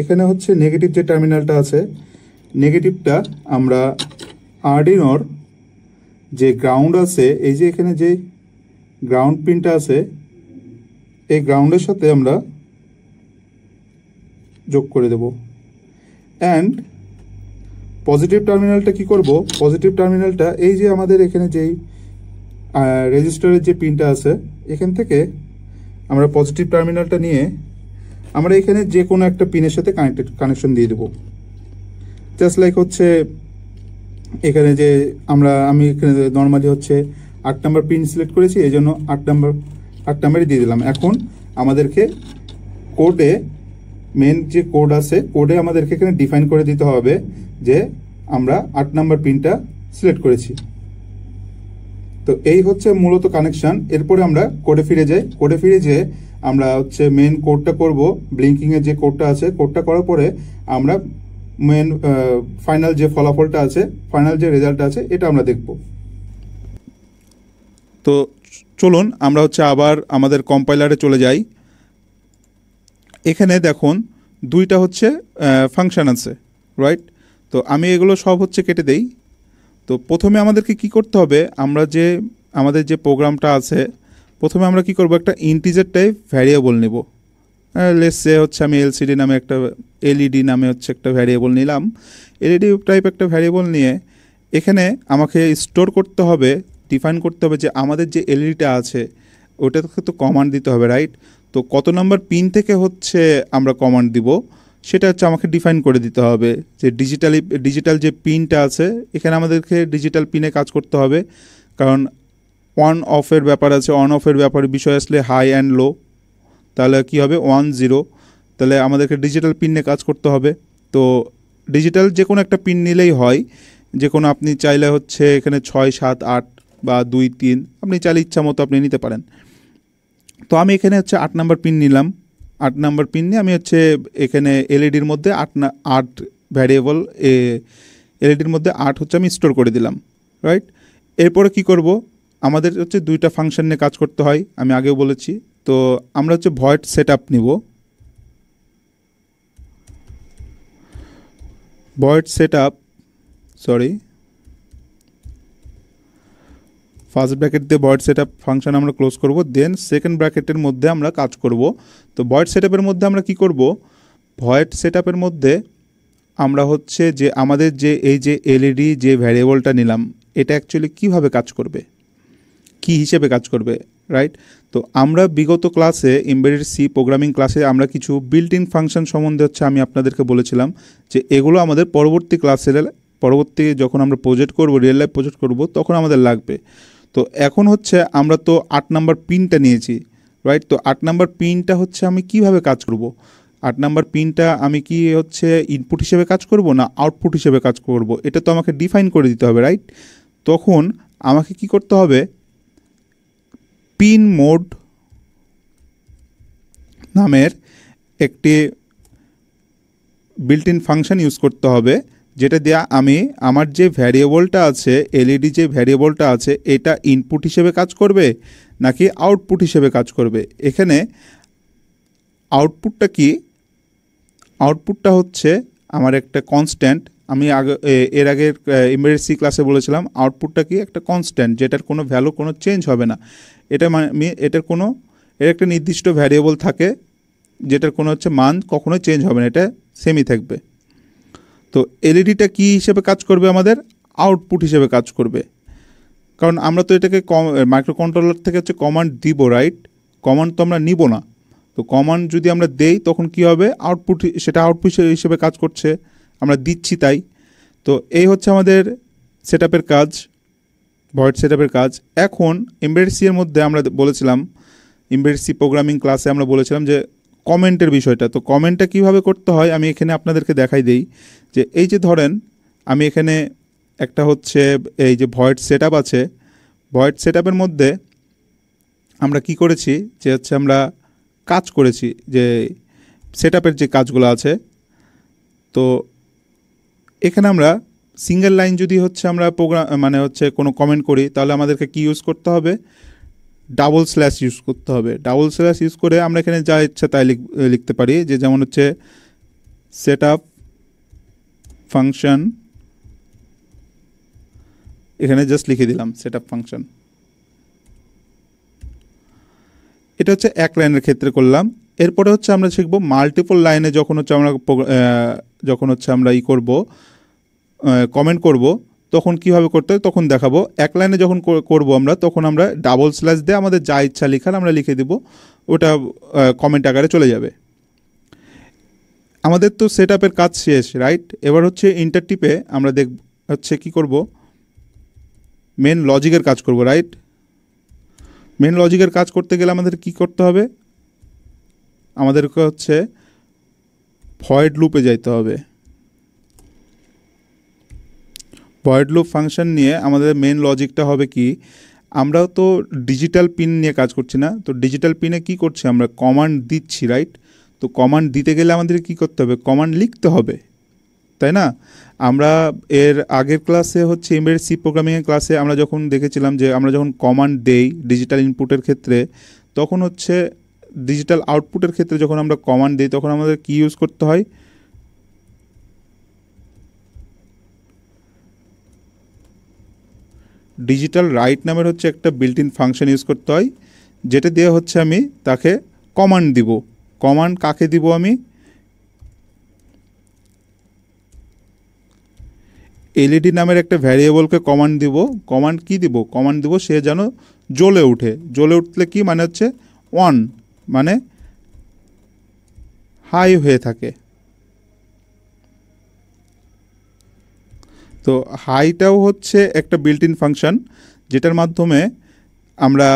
এখানে হচ্ছে নেগেটিভ যে টার্মিনালটা আছে, নেগেটিভটা আমরা আরডিনোর যে গ্রাউন্ড আছে, এই যে এখানে যে গ্রাউন্ড পিনটা আছে, এই গ্রাউন্ডের সাথে আমরা যোগ করে দেব। অ্যান্ড পজিটিভ টার্মিনালটা কি করব, পজিটিভ টার্মিনালটা এই যে আমাদের এখানে যেই রেজিস্টারের যে পিনটা আছে, এখান থেকে আমরা পজিটিভ টার্মিনালটা নিয়ে আমরা এখানে যে কোনো একটা পিনের সাথে কানেকশন দিয়ে দেবো। জাস্ট লাইক হচ্ছে এখানে যে আমি এখানে নর্মালি হচ্ছে 8 নাম্বার পিন সিলেক্ট করেছি, এই জন্য 8 নাম্বারই দিয়ে দিলাম। এখন আমাদেরকে কোডে মেন যে কোড আছে, কোডে আমাদেরকে এখানে ডিফাইন করে দিতে হবে যে আমরা 8 নাম্বার পিনটা সিলেক্ট করেছি। তো এই হচ্ছে মূলত কানেকশন। এরপরে আমরা কোডে ফিরে যাই। কোডে ফিরে যেয়ে আমরা হচ্ছে মেন কোডটা করব, ব্লিঙ্কিংয়ের যে কোডটা আছে, কোডটা করার পরে আমরা মেন ফাইনাল যে ফলাফলটা আছে, ফাইনাল যে রেজাল্টটা আছে, এটা আমরা দেখব। তো চলুন আমরা হচ্ছে আবার আমাদের কম্পাইলারে চলে যাই। এখানে দেখুন দুইটা হচ্ছে ফাংশন আছে, রাইট? তো আমি এগুলো সব হচ্ছে কেটে দেই। তো প্রথমে আমাদেরকে কি করতে হবে, আমাদের যে প্রোগ্রামটা আছে, প্রথমে আমরা কি করব, একটা ইন্টিজার টাইপ ভ্যারিয়েবল নেব। লেটস সে হচ্ছে আমি এলইডি নামে হচ্ছে একটা ভ্যারিয়েবল নিলাম। এলইডি টাইপ একটা ভ্যারিয়েবল নিয়ে এখানে আমাকে স্টোর করতে হবে, ডিফাইন করতে হবে যে আমাদের যে এলইডিটা আছে ওটাকে তো কমান্ড দিতে হবে, রাইট? তো কত নাম্বার পিন থেকে হচ্ছে আমরা কমান্ড দিব সেটা হচ্ছে আমাকে ডিফাইন করে দিতে হবে। যে ডিজিটাল যে পিনটা আছে, এখানে আমাদেরকে ডিজিটাল পিনে কাজ করতে হবে, কারণ অন অফের ব্যাপার আছে। অন অফের ব্যাপারে বিষয় আসলে হাই অ্যান্ড লো, তাহলে কি হবে 1 0, তাহলে আমাদেরকে ডিজিটাল পিন নিয়ে কাজ করতে হবে। তো ডিজিটাল যে কোনো একটা পিন নিলেই হয়, যে কোনো আপনি চাইলে হচ্ছে এখানে 6 7 8 বা 2 3 আপনি চাইলে ইচ্ছা মতো আপনি নিতে পারেন। তো আমি এখানে হচ্ছে 8 নাম্বার পিন নিলাম। 8 নাম্বার পিন নিয়ে আমি হচ্ছে এখানে এলইডির মধ্যে 8 ভ্যারিয়েবল এলইডির মধ্যে 8 হচ্ছে আমি স্টোর করে দিলাম, রাইট? এরপরে কি করব, আমাদের হচ্ছে দুইটা ফাংশন নিয়ে কাজ করতে হয়, আমি আগেও বলেছি। তো আমরা হচ্ছে ভয়েড সেটআপ নিব। ভয়েড সেটআপ, ফার্স্ট ব্র্যাকেট দিয়ে ভয়েড সেটআপ ফাংশন আমরা ক্লোজ করব, দেন সেকেন্ড ব্র্যাকেটের মধ্যে আমরা কাজ করব। তো ভয়েড সেটআপের মধ্যে আমরা কি করব, ভয়েড সেটআপের মধ্যে আমরা হচ্ছে যে আমাদের যে এই যে এলইডি যে ভ্যারিয়েবলটা নিলাম, এটা অ্যাকচুয়ালি কিভাবে কাজ করবে, কি হিসেবে কাজ করবে, রাইট? তো আমরা বিগত ক্লাসে এমবেডেড সি প্রোগ্রামিং ক্লাসে আমরা কিছু বিল্ট ইন ফাংশন সম্বন্ধে হচ্ছে আমি আপনাদেরকে বলেছিলাম যে এগুলো আমাদের পরবর্তী যখন আমরা প্রজেক্ট করব, রিয়েল লাইফ প্রজেক্ট করব, তখন আমাদের লাগবে। তো এখন হচ্ছে আমরা তো 8 নাম্বার পিনটা নিয়েছি, রাইট? তো 8 নাম্বার পিনটা হচ্ছে আমি কিভাবে কাজ করব, 8 নাম্বার পিনটা আমি কি হচ্ছে ইনপুট হিসেবে কাজ করব না আউটপুট হিসেবে কাজ করব, এটা তো আমাকে ডিফাইন করে দিতে হবে, রাইট? তখন আমাকে কি করতে হবে, পিন মোড নামের একটি বিল্ট ইন ফাংশন ইউজ করতে হবে, যেটা দেয়া আমি আমার যে ভ্যারিয়েবলটা আছে, এলইডি যে ভ্যারিয়েবলটা আছে, এটা ইনপুট হিসেবে কাজ করবে নাকি আউটপুট হিসেবে কাজ করবে। এখানে আউটপুটটা কি, আউটপুটটা হচ্ছে আমার একটা কনস্ট্যান্ট। আমি এর আগের এমবেডেড সি ক্লাসে বলেছিলাম আউটপুটটা কি একটা কনস্ট্যান্ট, যেটার কোনো ভ্যালু কোনো চেঞ্জ হবে না। এটা মানে এর একটা নির্দিষ্ট ভ্যারিয়েবল থাকে যেটার কোনো হচ্ছে মান কখনোই চেঞ্জ হবে না, এটা সেমই থাকবে। তো এলইডিটা কি হিসেবে কাজ করবে, আমাদের আউটপুট হিসেবে কাজ করবে। কারণ আমরা তো এটাকে মাইক্রো কন্ট্রোলার থেকে হচ্ছে কমান্ড দিব, রাইট? কমান্ড তো আমরা নিব না। তো কমান্ড যদি আমরা দেই তখন কি হবে, সেটা আউটপুট হিসেবে কাজ করছে, আমরা দিচ্ছি তাই। তো এই হচ্ছে আমাদের সেটআপের কাজ, ভয়েড সেটআপের কাজ। এখন এমবেডেড সি এর মধ্যে আমরা বলেছিলাম, এমবেডেড সি প্রোগ্রামিং ক্লাসে আমরা বলেছিলাম যে কমেন্টের বিষয়টা। তো কমেন্টটা কীভাবে করতে হয় আমি এখানে আপনাদেরকে দেখাই দিই। যে এই যে ধরেন আমি এখানে একটা হচ্ছে এই যে ভয়েড সেটআপ আছে, ভয়েড সেটআপের মধ্যে আমরা কি করেছি যে হচ্ছে আমরা কাজ করেছি যে সেটআপের যে কাজগুলো আছে। তো এখানে আমরা সিঙ্গেল লাইন যদি হচ্ছে আমরা প্রোগ্রাম মানে হচ্ছে কোনো কমেন্ট করি, তাহলে আমাদেরকে কি ইউজ করতে হবে, ডাবল স্ল্যাশ ইউজ করতে হবে। ডাবল স্ল্যাশ ইউজ করে আমরা এখানে যা ইচ্ছা তাই লিখতে পারি, যে যেমন হচ্ছে সেটআপ ফাংশন, এখানে জাস্ট লিখে দিলাম সেটআপ ফাংশন। এটা হচ্ছে এক লাইনের ক্ষেত্রে করলাম। এরপরে হচ্ছে আমরা শিখবো মাল্টিপল লাইনে যখন হচ্ছে আমরা করব, কমেন্ট করব, তখন কিভাবে করতে হয় তখন দেখাবো। এক লাইনে যখন করব আমরা, তখন আমরা ডাবল স্ল্যাশ দিয়ে আমাদের যা ইচ্ছা লেখার আমরা লিখে দিব, ওটা কমেন্ট আকারে চলে যাবে। আমাদের তো সেটআপের কাজ শেষ, রাইট? এবার হচ্ছে ইন্টার টিপে আমরা হচ্ছে কি করব, মেন লজিকের কাজ করব, রাইট? মেন লজিকের কাজ করতে গেলে আমাদের কি করতে হবে, আমাদেরকে হচ্ছে ভয়েড লুপে যাইতে হবে। ভয়েড লুপ ফাংশন নিয়ে আমাদের মেন লজিকটা হবে কি, আমরাও তো ডিজিটাল পিন নিয়ে কাজ করছি না। তো ডিজিটাল পিনে কি করছি, আমরা কমান্ড দিচ্ছি, রাইট? তো কমান্ড দিতে গেলে আমাদের কি করতে হবে, কমান্ড লিখতে হবে, তাই না? আমরা এর আগের ক্লাসে হচ্ছে এমবেডেড সি প্রোগ্রামিংয়ের ক্লাসে আমরা যখন দেখেছিলাম যে আমরা যখন কমান্ড দেই ডিজিটাল ইনপুটের ক্ষেত্রে, তখন হচ্ছে ডিজিটাল আউটপুটের ক্ষেত্রে যখন আমরা কমান্ড দিই তখন আমাদের কি ইউজ করতে হয়, ডিজিটাল রাইট নামের হচ্ছে একটা বিল্ট ইন ফাংশন ইউজ করতে হয়, যেটা দিয়ে হচ্ছে আমি তাকে কমান্ড দিব। কমান্ড কাকে দিব, আমি এলইডি নামের একটা ভ্যারিয়েবলকে কমান্ড দিব। কমান্ড কি দিব, কমান্ড দিব সে যেন জ্বলে উঠে। জ্বলে উঠলে কি মানে হচ্ছে অন, মানে হাই হয়ে থাকে। তো হাইটাও হচ্ছে একটা বিল্ট ইন ফাংশন, যেটার মাধ্যমে আমরা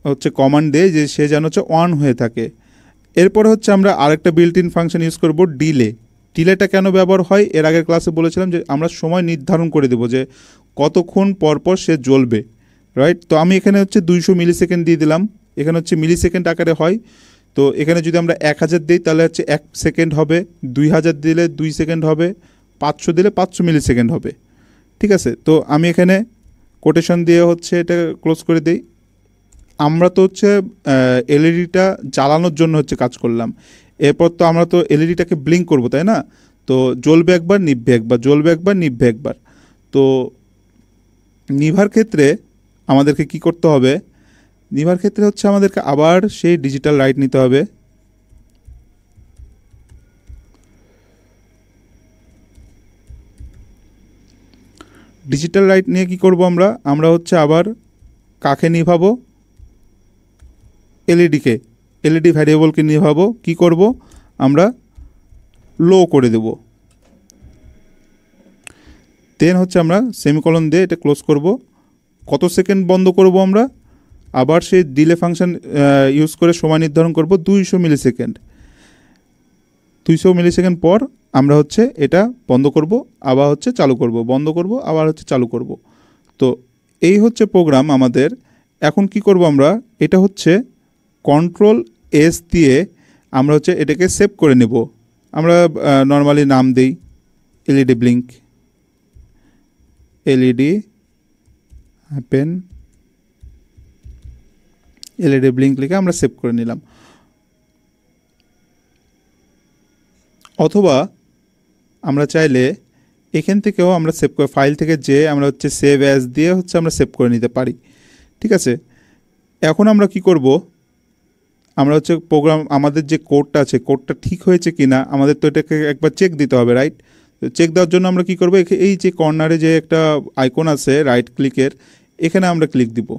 হচ্ছে কমান্ড দিই যে সে যেন হচ্ছে অন হয়ে থাকে। এরপরে হচ্ছে আমরা আরেকটা বিল্ট ইন ফাংশন ইউজ করব, ডিলে। ডিলেটা কেন ব্যবহার হয়, এর আগের ক্লাসে বলেছিলাম যে আমরা সময় নির্ধারণ করে দেবো যে কতক্ষণ পরপর সে জ্বলবে, রাইট? তো আমি এখানে হচ্ছে 200 মিলিসেকেন্ড দিয়ে দিলাম। এখানে হচ্ছে মিলিসেকেন্ড আকারে হয়। তো এখানে যদি আমরা 1000 দিই তাহলে হচ্ছে 1 সেকেন্ড হবে, 2000 দিলে 2 সেকেন্ড হবে, 500 দিলে 500 মিলিসেকেন্ড হবে, ঠিক আছে? তো আমি এখানে কোটেশন দিয়ে হচ্ছে এটা ক্লোজ করে দিই। আমরা তো হচ্ছে এলইডিটা জ্বালানোর জন্য হচ্ছে কাজ করলাম। এরপর তো আমরা তো এলইডিটাকে ব্লিঙ্ক করব, তাই না? তো জ্বলবে একবার, নিভবে একবার, জ্বলবে একবার, নিভবে একবার। তো নিভার ক্ষেত্রে আমাদেরকে কি করতে হবে, নিভার ক্ষেত্রে হচ্ছে আমাদেরকে আবার সেই ডিজিটাল লাইট নিতে হবে। ডিজিটাল লাইট নিয়ে কি করব, আমরা হচ্ছে আবার কাকে নিভাবো, এলইডিকে, এলইডি ভ্যারিয়েবলকে নিভাবো। কি করব, আমরা লো করে দেব। দেন হচ্ছে আমরা সেমিকলন দিয়ে এটা ক্লোজ করব। কত সেকেন্ড বন্ধ করব আমরা, আবার সেই ডিলে ফাংশন ইউজ করে সময় নির্ধারণ করব 200 মিলিসেকেন্ড। 200 মিলিসেকেন্ড পর আমরা হচ্ছে এটা বন্ধ করব, আবার হচ্ছে চালু করব, বন্ধ করব, আবার হচ্ছে চালু করব। তো এই হচ্ছে প্রোগ্রাম আমাদের। এখন কি করব, আমরা এটা হচ্ছে কন্ট্রোল এস দিয়ে আমরা হচ্ছে এটাকে সেভ করে নেব। আমরা নর্মালি নাম দিই LED blink, LED happen, LED blink লিখে আমরা সেভ করে নিলাম। অথবা আমরা চাইলে এখান থেকেও আমরা সেভ করে ফাইল থেকে যে আমরা হচ্ছে সেভ অ্যাজ দিয়ে হচ্ছে আমরা সেভ করে নিতে পারি। ঠিক আছে, এখন আমরা কি করব, আমরা হচ্ছে প্রোগ্রাম আমাদের যে কোডটা আছে কোডটা ঠিক হয়েছে কি না আমাদের তো এটাকে একবার চেক দিতে হবে, রাইট? তো চেক দেওয়ার জন্য আমরা কি করব, এই যে কর্নারে যে একটা আইকন আছে রাইট ক্লিকের, এখানে আমরা ক্লিক দিব।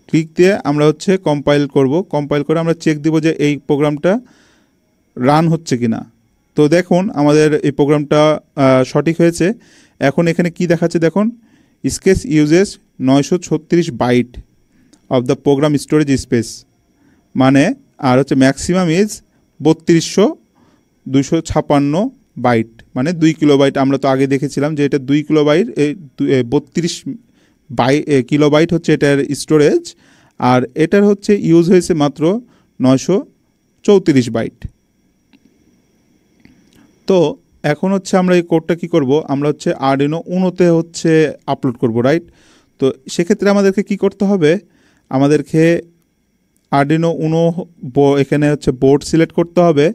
ক্লিক দিয়ে আমরা হচ্ছে কম্পাইল করব। কম্পাইল করে আমরা চেক দিব যে এই প্রোগ্রামটা রান হচ্ছে কি না। তো দেখুন আমাদের এই প্রোগ্রামটা সঠিক হয়েছে। এখন এখানে কি দেখাচ্ছে দেখুন, sketch uses 936 byte of the program storage space, মানে আর হচ্ছে ম্যাক্সিমাম ইজ 3256 বাইট, মানে 2 কিলোবাইট। আমরা তো আগে দেখেছিলাম যে এটা 2 কিলোবাইট, এই 32 কিলোবাইট হচ্ছে এটার স্টোরেজ, আর এটার হচ্ছে ইউজ হয়েছে মাত্র 934 বাইট। তো এখন হচ্ছে আমরা এই কোডটা কি করব, আমরা হচ্ছে আরডিনো উনোতে হচ্ছে আপলোড করব, রাইট? তো সেক্ষেত্রে আমাদেরকে কি করতে হবে, আমাদেরকে আরডিনো উনো এখানে হচ্ছে বোর্ড সিলেক্ট করতে হবে।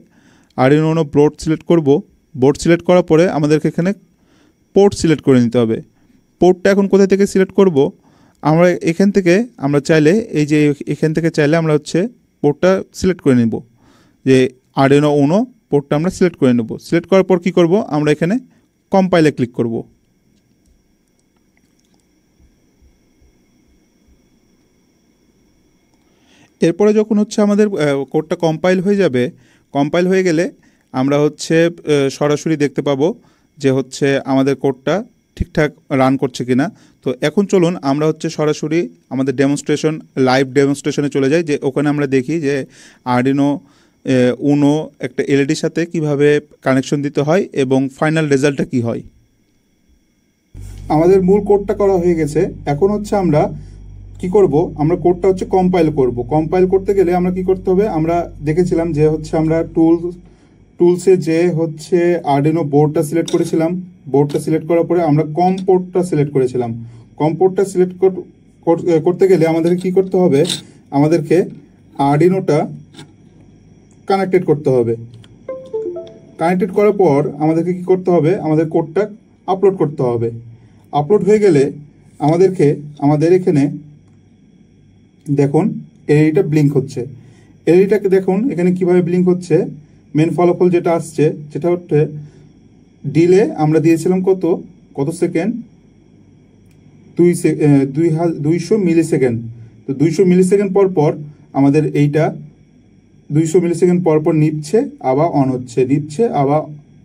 আরডিনো উনো বোর্ড সিলেক্ট করব। বোর্ড সিলেক্ট করার পরে আমাদেরকে এখানে পোর্ট সিলেক্ট করে নিতে হবে। পোর্টটা এখন কোথা থেকে সিলেক্ট করব, আমরা এখান থেকে আমরা চাইলে এই যে এখান থেকে চাইলে আমরা হচ্ছে পোর্টটা সিলেক্ট করে নিব, যে আরডিনো উনো পোর্টটা আমরা সিলেক্ট করে নেব। সিলেক্ট করার পর কী করব, আমরা এখানে কম্পাইলে ক্লিক করব। এরপরে যখন হচ্ছে আমাদের কোডটা কম্পাইল হয়ে যাবে, কম্পাইল হয়ে গেলে আমরা হচ্ছে সরাসরি দেখতে পাবো যে হচ্ছে আমাদের কোডটা ঠিকঠাক রান করছে কিনা। তো এখন চলুন আমরা হচ্ছে সরাসরি আমাদের ডেমনস্ট্রেশন লাইভ ডেমনস্ট্রেশনে চলে যাই, যে ওখানে আমরা দেখি যে আরডিনো উনো একটা এলইডির সাথে কিভাবে কানেকশন দিতে হয় এবং ফাইনাল রেজাল্টটা কি হয়। আমাদের মূল কোডটা করা হয়ে গেছে। এখন হচ্ছে আমরা কি করব, আমরা কোডটা হচ্ছে কম্পাইল করব। কম্পাইল করতে গেলে আমরা কি করতে হবে, আমরা দেখেছিলাম যে হচ্ছে আমরা টুলসে যে হচ্ছে আরডিনো বোর্ডটা সিলেক্ট করেছিলাম। বোর্ডটা সিলেক্ট করার পরে আমরা কম পোর্টটা সিলেক্ট করেছিলাম। কম পোর্টটা সিলেক্ট করতে গেলে আমাদের কি করতে হবে, আমাদেরকে আরডিনোটা কানেক্টেড করতে হবে। কানেক্টেড করার পর আমাদেরকে কি করতে হবে, আমাদের কোডটা আপলোড করতে হবে। আপলোড হয়ে গেলে আমাদেরকে আমাদের এখানে দেখুন এলইডিটা ব্লিঙ্ক হচ্ছে। এলইডিটাকে দেখুন এখানে কিভাবে ব্লিঙ্ক হচ্ছে। মেন ফলাফল যেটা আসছে যেটা হচ্ছে ডিলে আমরা দিয়েছিলাম কত সেকেন্ড, 200 মিলি সেকেন্ড। তো 200 মিলি সেকেন্ড পর পর আমাদের এইটা 200 মিলি সেকেন্ড পর পর নিচ্ছে আবার অন হচ্ছে, নিচ্ছে আবার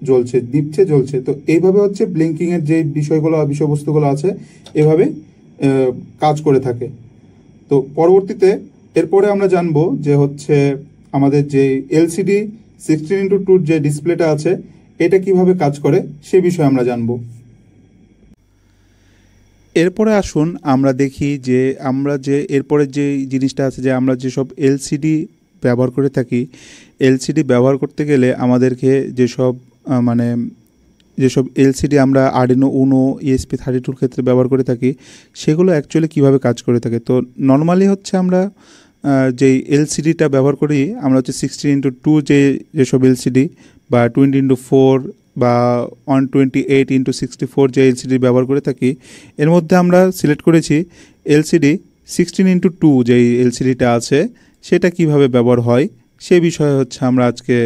জ্বলছে, নিচ্ছে জ্বলছে। তো এইভাবে হচ্ছে ব্লিঙ্কিংয়ের যে বিষয়বস্তুগুলো আছে এভাবে কাজ করে থাকে। তো পরবর্তীতে এরপরে আমরা জানবো যে হচ্ছে আমাদের যে এলসিডি 16:2 যে ডিসপ্লেটা আছে এটা কিভাবে কাজ করে সে বিষয়ে আমরা জানবো। এরপরে আসুন আমরা দেখি যে আমরা যে এরপরে যে জিনিসটা আছে, যে আমরা যেসব এলসিডি ব্যবহার করে থাকি, এলসিডি ব্যবহার করতে গেলে আমাদেরকে যেসব এলসিডি আমরা আরডিনো উনো ESP32 ক্ষেত্রে ব্যবহার করে থাকি সেগুলো অ্যাকচুয়ালি কিভাবে কাজ করে থাকে। তো নর্মালি হচ্ছে আমরা যেই এলসিডিটা ব্যবহার করি আমরা হচ্ছে 16:2 যেসব এলসিডি বা 20:4 বা 128:64 যে এলসিডি ব্যবহার করে থাকি, এর মধ্যে আমরা সিলেক্ট করেছি এলসিডি 16:2 যেই এলসিডিটা আছে সেটা কিভাবে ব্যবহার হয় সে বিষয়ে হচ্ছে আমরা আজকে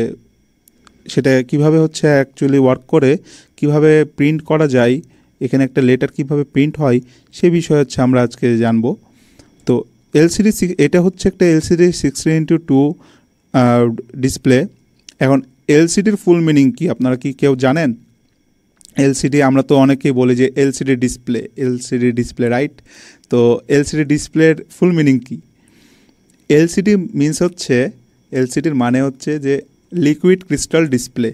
সেটা কিভাবে হচ্ছে অ্যাকচুয়ালি ওয়ার্ক করে, কিভাবে প্রিন্ট করা যায়, এখানে একটা লেটার কিভাবে প্রিন্ট হয় সে বিষয়ে হচ্ছে আমরা আজকে জানবো। তো এলসিডি এটা হচ্ছে একটা এলসিডি 16:2 ডিসপ্লে। এখন এলসিডির ফুল মিনিং কি আপনারা কি কেউ জানেন? এলসিডি আমরা তো অনেকেই বলি যে এলসিডি ডিসপ্লে, রাইট? তো এলসিডি ডিসপ্লের ফুল মিনিং কি? এলসিডি মিনস হচ্ছে, এলসিডির মানে হচ্ছে যে লিকুইড ক্রিস্টাল ডিসপ্লে।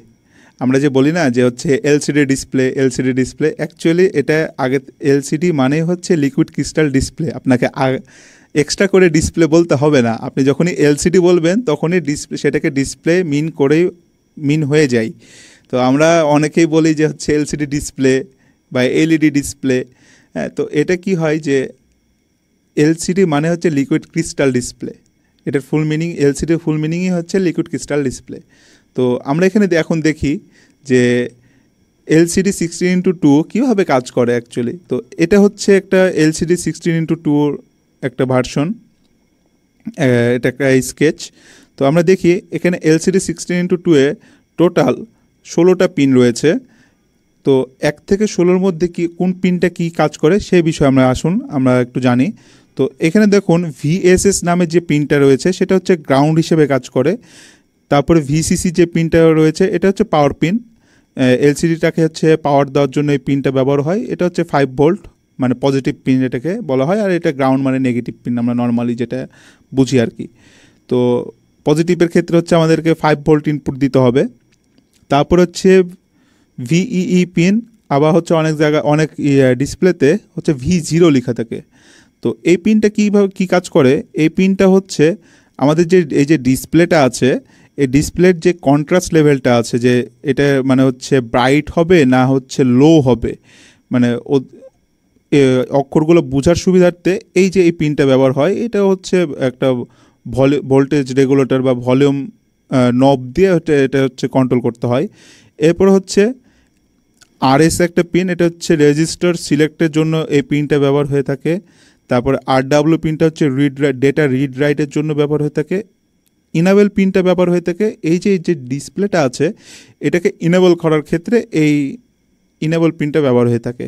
আমরা যে বলি না যে হচ্ছে এলসিডি ডিসপ্লে, অ্যাকচুয়ালি এটা আগে এলসিডি মানে হচ্ছে লিকুইড ক্রিস্টাল ডিসপ্লে। আপনাকে এক্সট্রা করে ডিসপ্লে বলতে হবে না, আপনি যখনই এলসিডি বলবেন তখনই সেটাকে ডিসপ্লে মিন হয়ে যায়। তো আমরা অনেকেই বলি যে হচ্ছে এলসিডি ডিসপ্লে বা এলইডি ডিসপ্লে। হ্যাঁ, তো এটা কি হয় যে এলসিডি মানে হচ্ছে লিকুইড ক্রিস্টাল ডিসপ্লে, এটার ফুল মিনিং, এলসিডির ফুল মিনিংই হচ্ছে লিকুইড ক্রিস্টাল ডিসপ্লে। তো আমরা এখানে এখন দেখি যে এলসিডি 16:2 কীভাবে কাজ করে অ্যাকচুয়ালি। তো এটা হচ্ছে একটা এলসিডি 16:2 একটা ভার্সন, এটা একটা স্কেচ। তো আমরা দেখি এখানে এলসিডি 16:2 টোটাল 16টা পিন রয়েছে। তো 1 থেকে 16-র মধ্যে কোন পিনটা কী কাজ করে সেই বিষয়ে আমরা একটু জানি। তো এখানে দেখুন ভিএসএস নামের যে পিনটা রয়েছে সেটা হচ্ছে গ্রাউন্ড হিসেবে কাজ করে। তারপরে ভিসিসি যে পিনটা রয়েছে এটা হচ্ছে পাওয়ার পিন। এলসিডিটাকে হচ্ছে পাওয়ার দেওয়ার জন্য এই পিনটা ব্যবহার হয়। এটা হচ্ছে 5 ভোল্ট মানে পজিটিভ পিন এটাকে বলা হয়, আর এটা গ্রাউন্ড মানে নেগেটিভ পিন আমরা নর্মালি যেটা বুঝি আর কি। তো পজিটিভের ক্ষেত্রে হচ্ছে আমাদেরকে 5 ভোল্ট ইনপুট দিতে হবে। তারপর হচ্ছে ভিইই পিন, আবার হচ্ছে অনেক জায়গায় অনেক ডিসপ্লেতে হচ্ছে V0 লেখা থাকে। তো এই পিনটা কী কাজ করে, এই পিনটা হচ্ছে আমাদের এই যে ডিসপ্লেটা আছে, এই ডিসপ্লের যে কন্ট্রাস্ট লেভেলটা আছে, যে এটা মানে হচ্ছে ব্রাইট হবে না হচ্ছে লো হবে, মানে অক্ষরগুলো বোঝার সুবিধার্থে এই যে এই পিনটা ব্যবহার হয়, এটা হচ্ছে একটা ভোল্টেজ রেগুলেটর বা ভলিউম নব দিয়ে এটা হচ্ছে কন্ট্রোল করতে হয়। এরপর হচ্ছে আরএস একটা পিন, এটা হচ্ছে রেজিস্টার সিলেক্টের জন্য এই পিনটা ব্যবহার হয়ে থাকে। তারপরে আরডাব্লিউ পিনটা হচ্ছে ডেটা রিড রাইটের জন্য ব্যবহার হয়ে থাকে। ইনেবল পিনটা ব্যবহার হয়ে থাকে এই যে ডিসপ্লেটা আছে এটাকে ইনেবল করার ক্ষেত্রে এই ইনেবল পিনটা ব্যবহার হয়ে থাকে।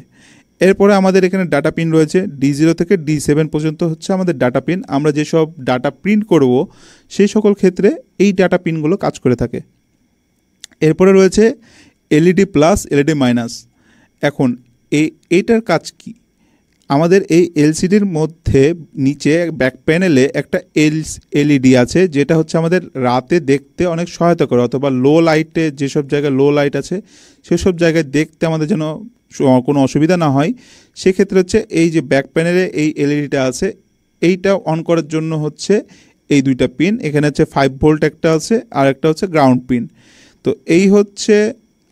এরপরে আমাদের এখানে ডাটা পিন রয়েছে, D0 থেকে D7 পর্যন্ত হচ্ছে আমাদের ডাটা পিন। আমরা যেসব ডাটা প্রিন্ট করব সেই সকল ক্ষেত্রে এই ডাটা পিনগুলো কাজ করে থাকে। এরপরে রয়েছে এলইডি প্লাস, এলইডি মাইনাস। এখন এইটার কাজ কি, আমাদের এই এলসিডির মধ্যে নিচে ব্যাক প্যানেলে একটা এলইডি আছে, যেটা হচ্ছে আমাদের রাতে দেখতে অনেক সহায়তা করে, অথবা লো লাইটে যেসব জায়গায় লো লাইট আছে সেসব জায়গায় দেখতে আমাদের যেন কোনো অসুবিধা না হয়, সেক্ষেত্রে হচ্ছে এই যে ব্যাক প্যানেলে এই এলইডিটা আছে এইটা অন করার জন্য হচ্ছে এই দুইটা পিন। এখানে হচ্ছে 5 ভোল্ট একটা আছে আর একটা হচ্ছে গ্রাউন্ড পিন। তো এই হচ্ছে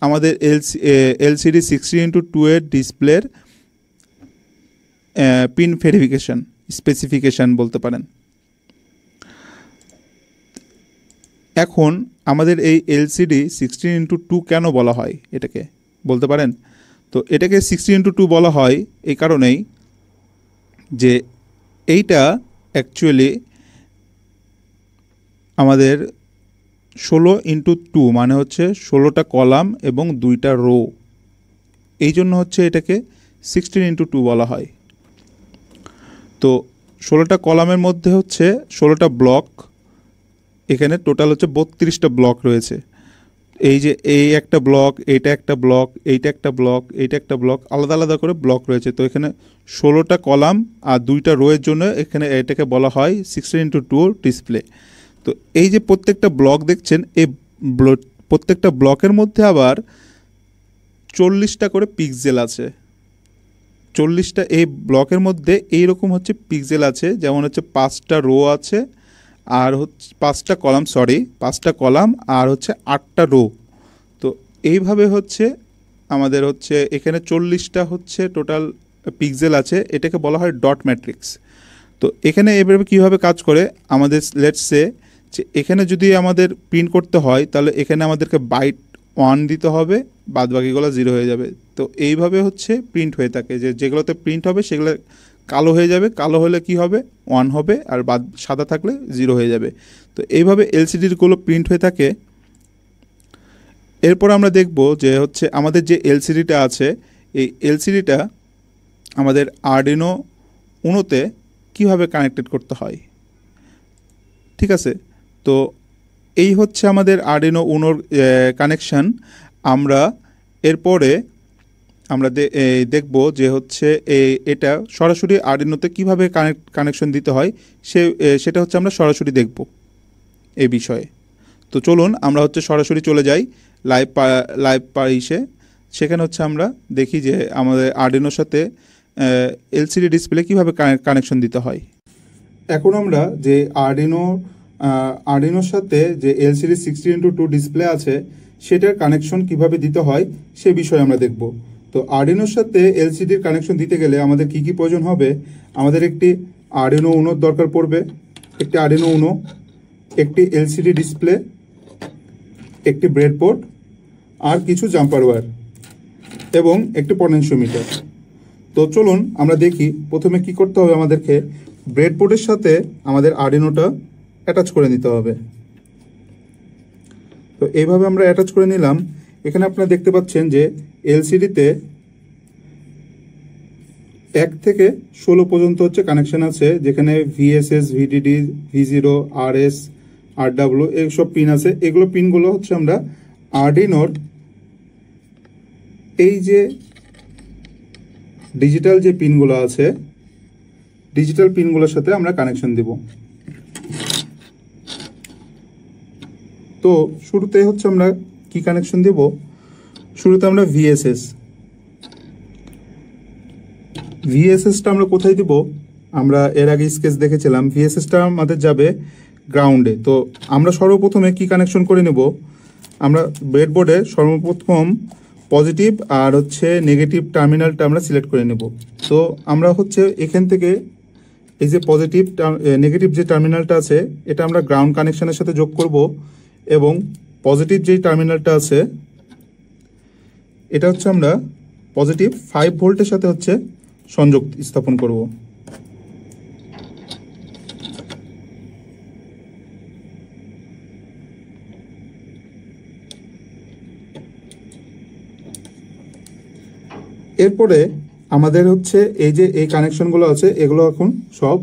আমাদের এলসিডি 16:2 এর ডিসপ্লের পিন ভেরিফিকেশন স্পেসিফিকেশান বলতে পারেন। এখন আমাদের এই এলসিডি 16:2 কেন বলা হয় এটাকে বলতে পারেন। তো এটাকে 16:2 বলা হয় এই কারণেই যে এইটা অ্যাকচুয়ালি আমাদের 16:2 মানে হচ্ছে 16টা কলাম এবং 2টা রো, এই জন্য হচ্ছে এটাকে 16:2 বলা হয়। তো 16টা কলামের মধ্যে হচ্ছে 16টা ব্লক, এখানে টোটাল হচ্ছে 32টা ব্লক রয়েছে। এই যে এই একটা ব্লক, এইটা একটা ব্লক, এইটা একটা ব্লক, এইটা একটা ব্লক, আলাদা আলাদা করে ব্লক রয়েছে। তো এখানে 16টা কলাম আর 2টা রোয়ের জন্য এখানে এটাকে বলা হয় 16:2 ডিসপ্লে। তো এই যে প্রত্যেকটা ব্লক দেখছেন, এই প্রত্যেকটা ব্লকের মধ্যে আবার 40টা করে পিক্সেল আছে। 40টা এই ব্লকের মধ্যে এইরকম হচ্ছে পিক্সেল আছে, যেমন হচ্ছে 5টা রো আছে আর হচ্ছে 5টা কলাম, 5টা কলাম আর হচ্ছে 8টা রো। তো এইভাবে হচ্ছে আমাদের হচ্ছে এখানে 40টা হচ্ছে টোটাল পিক্সেল আছে, এটাকে বলা হয় ডট ম্যাট্রিক্স। তো এখানে এভাবে কীভাবে কাজ করে, আমাদের লেটস সে যে এখানে যদি আমাদের প্রিন্ট করতে হয় তাহলে এখানে আমাদেরকে বাইট 1 দিতে হবে, বাদ বাকিগুলো 0 হয়ে যাবে। তো এইভাবে হচ্ছে প্রিন্ট হয়ে থাকে, যেগুলোতে প্রিন্ট হবে সেগুলো কালো হয়ে যাবে, কালো হলে কি হবে 1 হবে, আর বাদ সাদা থাকলে 0 হয়ে যাবে। তো এইভাবে এলসিডিগুলো প্রিন্ট হয়ে থাকে। এরপর আমরা দেখব যে হচ্ছে আমাদের যে এলসিডিটা আছে এই এলসিডিটা আমাদের আরডিনো উনোতে কীভাবে কানেক্টেড করতে হয়। ঠিক আছে, তো এই হচ্ছে আমাদের আরডিনো উনোর কানেকশান। আমরা এরপরে আমরা দেখব যে হচ্ছে এটা সরাসরি আরডিনোতে কীভাবে কানেকশন দিতে হয় সেটা হচ্ছে আমরা সরাসরি দেখব এই বিষয়ে। তো চলুন আমরা হচ্ছে সরাসরি চলে যাই লাইভ পাইসে। সেখানে হচ্ছে আমরা দেখি যে আমাদের আরডিনোর সাথে এলসিডি ডিসপ্লে কীভাবে কানেকশন দিতে হয়। এখন আমরা যে আরডিনোর সাথে যে এলসিডি 16:2 ডিসপ্লে আছে সেটার কানেকশন কিভাবে দিতে হয় সে বিষয়ে আমরা দেখব। তো আরডিনোর সাথে এলসিডির কানেকশন দিতে গেলে আমাদের কি কি প্রয়োজন হবে, আমাদের একটি আরডিনো উনোর দরকার পড়বে, একটি আরডিনো উনো, একটি এলসিডি ডিসপ্লে, একটি ব্রেডবোর্ড আর কিছু জাম্পার ওয়্যার এবং একটি পটেনশিওমিটার। তো চলুন আমরা দেখি প্রথমে কি করতে হবে। আমাদেরকে ব্রেডবোর্ডের সাথে আমাদের আরডিনোটা অ্যাটাচ করে নিতে হবে। তো এইভাবে আমরা অ্যাটাচ করে নিলাম। এখানে আপনারা দেখতে পাচ্ছেন যে এলসিডিতে 1 থেকে 16 পর্যন্ত হচ্ছে কানেকশন আছে, যেখানে VSS, VDD, V0, RS, RW এইসব পিন আছে। এগুলো পিনগুলো হচ্ছে আমরা আরডিনোর এই যে ডিজিটাল যে পিনগুলো আছে, ডিজিটাল পিনগুলোর সাথে আমরা কানেকশন দিব। তো শুরুতে হচ্ছে আমরা কি কানেকশন দেব, শুরুতে আমরা ভিএসএসটা আমরা কোথায় দিব, আমরা এর আগে স্কেচ দেখেছিলাম। ভিএসএসটা আমাদের যাবে গ্রাউন্ডে। তো আমরা সর্বপ্রথমে কি কানেকশন করে নেব, আমরা ব্রেডবোর্ডে সর্বপ্রথম পজিটিভ আর হচ্ছে নেগেটিভ টার্মিনালটা আমরা সিলেক্ট করে নেব। তো আমরা হচ্ছে এখান থেকে এই যে নেগেটিভ যে টার্মিনালটা আছে এটা আমরা গ্রাউন্ড কানেকশনের সাথে যোগ করব, এবং পজিটিভ যে টার্মিনালটা আছে এটা হচ্ছে আমরা পজিটিভ 5 ভোল্টের সাথে হচ্ছে সংযোগ স্থাপন করব। এরপরে আমাদের হচ্ছে এই কানেকশনগুলো আছে এগুলো এখন সব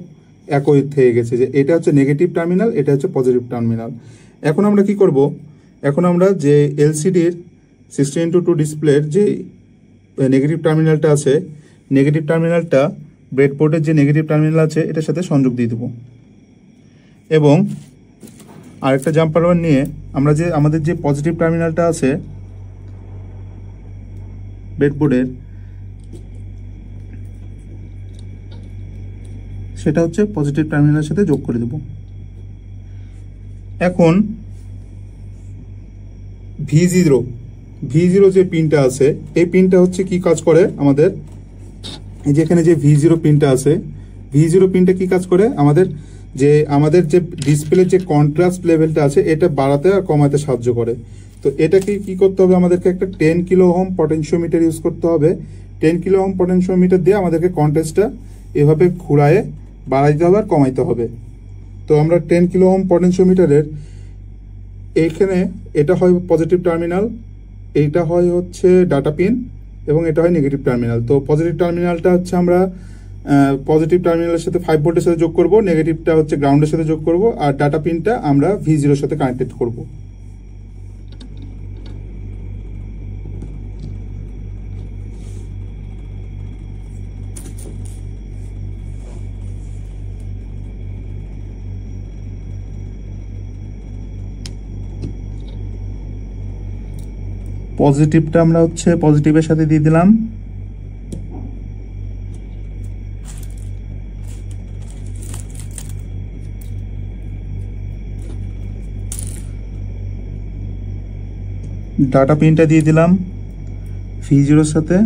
একই হয়ে গেছে, যে এটা হচ্ছে নেগেটিভ টার্মিনাল, এটা হচ্ছে পজিটিভ টার্মিনাল। এখন আমরা কি করব, এখন আমরা যে এলসিডির 16:2 ডিসপ্লের যে নেগেটিভ টার্মিনালটা আছে, নেগেটিভ টার্মিনালটা ব্রেডবোর্ডের যে নেগেটিভ টার্মিনাল আছে এটার সাথে সংযোগ দিয়ে দেব, এবং আরেকটা জাম্পার ওয়্যার নিয়ে আমরা যে আমাদের যে পজিটিভ টার্মিনালটা আছে ব্রেডবোর্ডের, সেটা হচ্ছে পজিটিভ টার্মিনালের সাথে যোগ করে দেব। এখন V0 যে পিনটা আছে এই পিনটা হচ্ছে কি কাজ করে আমাদের, এই যে এখানে যে V0 পিনটা আছে, V0 পিনটা কি কাজ করে আমাদের যে ডিসপ্লের যে কন্ট্রাস্ট লেভেলটা আছে এটা বাড়াতে আর কমাতে সাহায্য করে। তো এটাকে কি করতে হবে, আমাদেরকে একটা 10 কিলো ওহম পটেনশিওমিটার ইউজ করতে হবে। 10 কিলো ওহম পটেনশিওমিটার দিয়ে আমাদেরকে কন্ট্রাস্টটা এভাবে ঘুরায়ে বাড়াইতে হবে আর কমাইতে হবে। তো আমরা 10 কিলো ওহম পটেনশিওমিটারের এইখানে এটা হয় পজিটিভ টার্মিনাল, এইটা হয় হচ্ছে ডাটা পিন, এবং এটা হয় নেগেটিভ টার্মিনাল। তো পজিটিভ টার্মিনালটা হচ্ছে আমরা পজিটিভ টার্মিনালের সাথে 5 ভোল্টের সাথে যোগ করব, নেগেটিভটা হচ্ছে গ্রাউন্ডের সাথে যোগ করব, আর ডাটা পিনটা আমরা V0 এর সাথে কানেক্টেড করব। পজিটিভটা আমরা হচ্ছে পজিটিভের সাথে দিয়ে দিলাম, ডাটা পিনটা দিয়ে দিলাম V0 এর সাথে,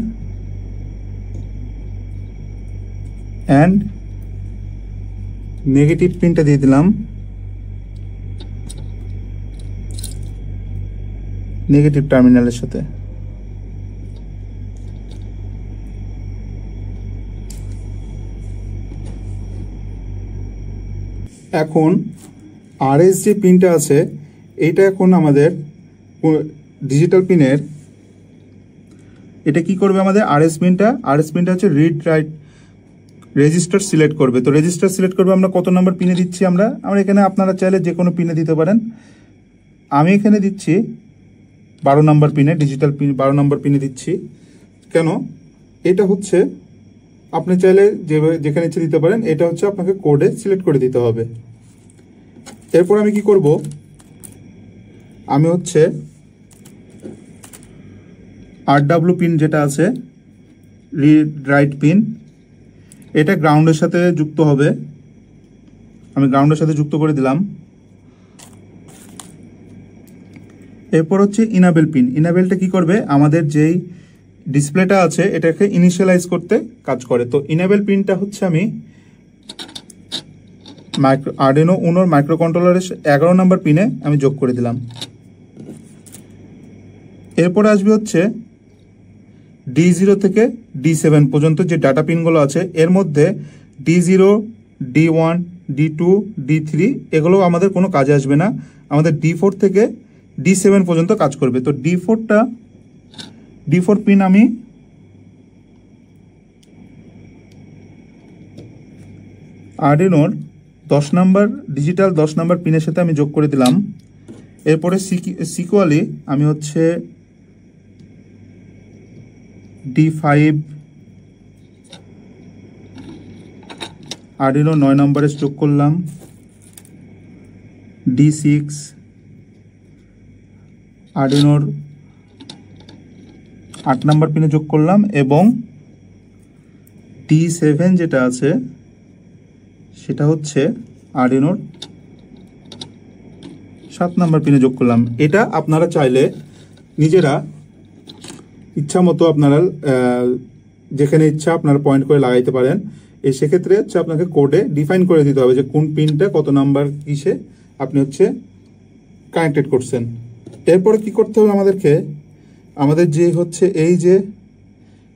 অ্যান্ড নেগেটিভ পিনটা দিয়ে দিলাম নেগেটিভ টার্মিনালের সাথে। এখন RS যে পিনটা আছে এইটা এখন আমাদের ডিজিটাল পিনের, এটা কি করবে আমাদের RS পিনটা হচ্ছে রিড রাইট রেজিস্টার সিলেক্ট করবে। তো রেজিস্টার সিলেক্ট করবে আমরা কত নাম্বার পিনে দিচ্ছি, আমরা এখানে আপনারা চাইলে যে কোনো পিনে দিতে পারেন। আমি এখানে দিচ্ছি 12 নম্বর পিনে, ডিজিটাল পিন 12 নম্বর পিনে দিচ্ছি। কেন, এটা হচ্ছে আপনি চাইলে যেখানে ইচ্ছে দিতে পারেন, এটা হচ্ছে আপনাকে কোডে সিলেক্ট করে দিতে হবে। এরপর আমি কি করব, আমি হচ্ছে RW পিন যেটা আছে রিড রাইট পিন, এটা গ্রাউন্ডের সাথে যুক্ত হবে, আমি গ্রাউন্ডের সাথে যুক্ত করে দিলাম। এরপর হচ্ছে ইনাবেল পিন, ইনাবেলটা কি করবে আমাদের যেই ডিসপ্লেটা আছে এটাকে ইনিশিয়ালাইজ করতে কাজ করে। তো ইনাবেল পিনটা হচ্ছে আমি আরডিনো উনোর মাইক্রো কন্ট্রোলারের 11 নম্বর পিনে আমি যোগ করে দিলাম। এরপরে আসবে হচ্ছে D0 থেকে D7 পর্যন্ত যে ডাটা পিনগুলো আছে, এর মধ্যে D0, D1, D2, D3 এগুলো আমাদের কোনো কাজে আসবে না, আমাদের D4 থেকে D7 পর্যন্ত কাজ করবে। তো D4 পিন আমি আরডিনোর 10 নাম্বার ডিজিটাল 10 নাম্বার পিনের সাথে আমি যোগ করে দিলাম। এরপরে সিকুয়ালি আমি হচ্ছে D5 আরডিনো 9 নম্বরে যোগ করলাম, D6 আরডিনোর 8 নাম্বার পিনে যোগ করলাম, এবং D7 যেটা আছে সেটা হচ্ছে আরডিনোর 7 নাম্বার পিনে যোগ করলাম। এটা আপনারা চাইলে নিজেরা ইচ্ছা মতো আপনারা যেখানে ইচ্ছা আপনারা পয়েন্ট করে লাগাইতে পারেন। এই সেক্ষেত্রে হচ্ছে আপনাকে কোডে ডিফাইন করে দিতে হবে যে কোন পিনটা কত নাম্বার কিসে আপনি হচ্ছে কানেক্টেড করছেন। এরপরে কি করতে হবে আমাদেরকে, আমাদের যে হচ্ছে এই যে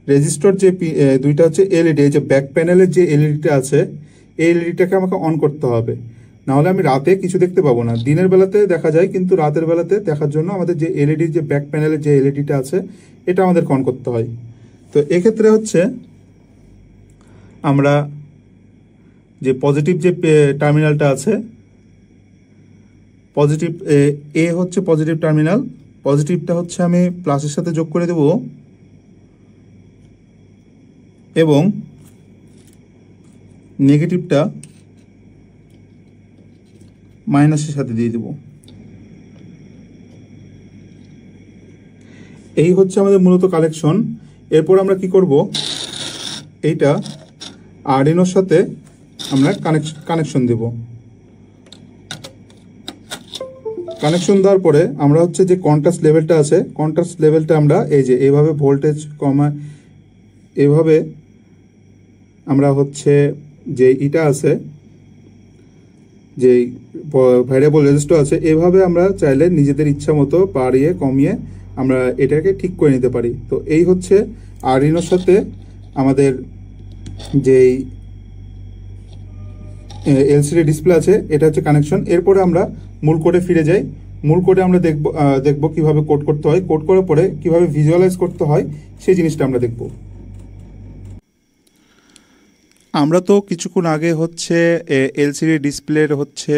রেজিস্টার যে দুইটা হচ্ছে এলইডি, এই যে ব্যাক প্যানেলের যে এলইডিটা আছে এই এলইডিটাকে আমাকে অন করতে হবে, নাহলে আমি রাতে কিছু দেখতে পাবো না। দিনের বেলাতে দেখা যায় কিন্তু রাতের বেলাতে দেখার জন্য আমাদের যে এলইডি যে ব্যাক প্যানেলের যে এলইডিটা আছে এটা আমাদের অন করতে হয়। তো এক্ষেত্রে হচ্ছে আমরা যে পজিটিভ যে টার্মিনালটা আছে, পজিটিভ এ হচ্ছে পজিটিভ টার্মিনাল, পজিটিভটা হচ্ছে আমি প্লাসের সাথে যোগ করে দেব এবং নেগেটিভটা মাইনাসের সাথে দিয়ে দেব। এই হচ্ছে আমাদের মূলত কালেকশন। এরপর আমরা কি করব, এইটা আরডিনোর সাথে আমরা কানেকশন দেব। কানেকশন দেওয়ার পরে আমরা হচ্ছে যে কন্ট্রাস্ট লেভেলটা আছে, কন্ট্রাস্ট লেভেলটা আমরা এই যে এইভাবে ভোল্টেজ কমা এভাবে আমরা হচ্ছে যে এটা আছে যে ভ্যারিয়েবল রেজিস্টার আছে, এভাবে আমরা চাইলে নিজেদের ইচ্ছা মতো বাড়িয়ে কমিয়ে আমরা এটাকে ঠিক করে নিতে পারি। তো এই হচ্ছে আরডিনোর সাথে আমাদের যেই এলসিডি ডিসপ্লে আছে এটা হচ্ছে কানেকশন। এরপরে আমরা মূল কোডে ফিরে যাই। মূল কোডে আমরা দেখব কিভাবে কোড করতে হয়, কোড করার পরে কিভাবে ভিজুয়ালাইজ করতে হয় সেই জিনিসটা আমরা দেখব। আমরা তো কিছুক্ষণ আগে হচ্ছে এলসিডি ডিসপ্লের হচ্ছে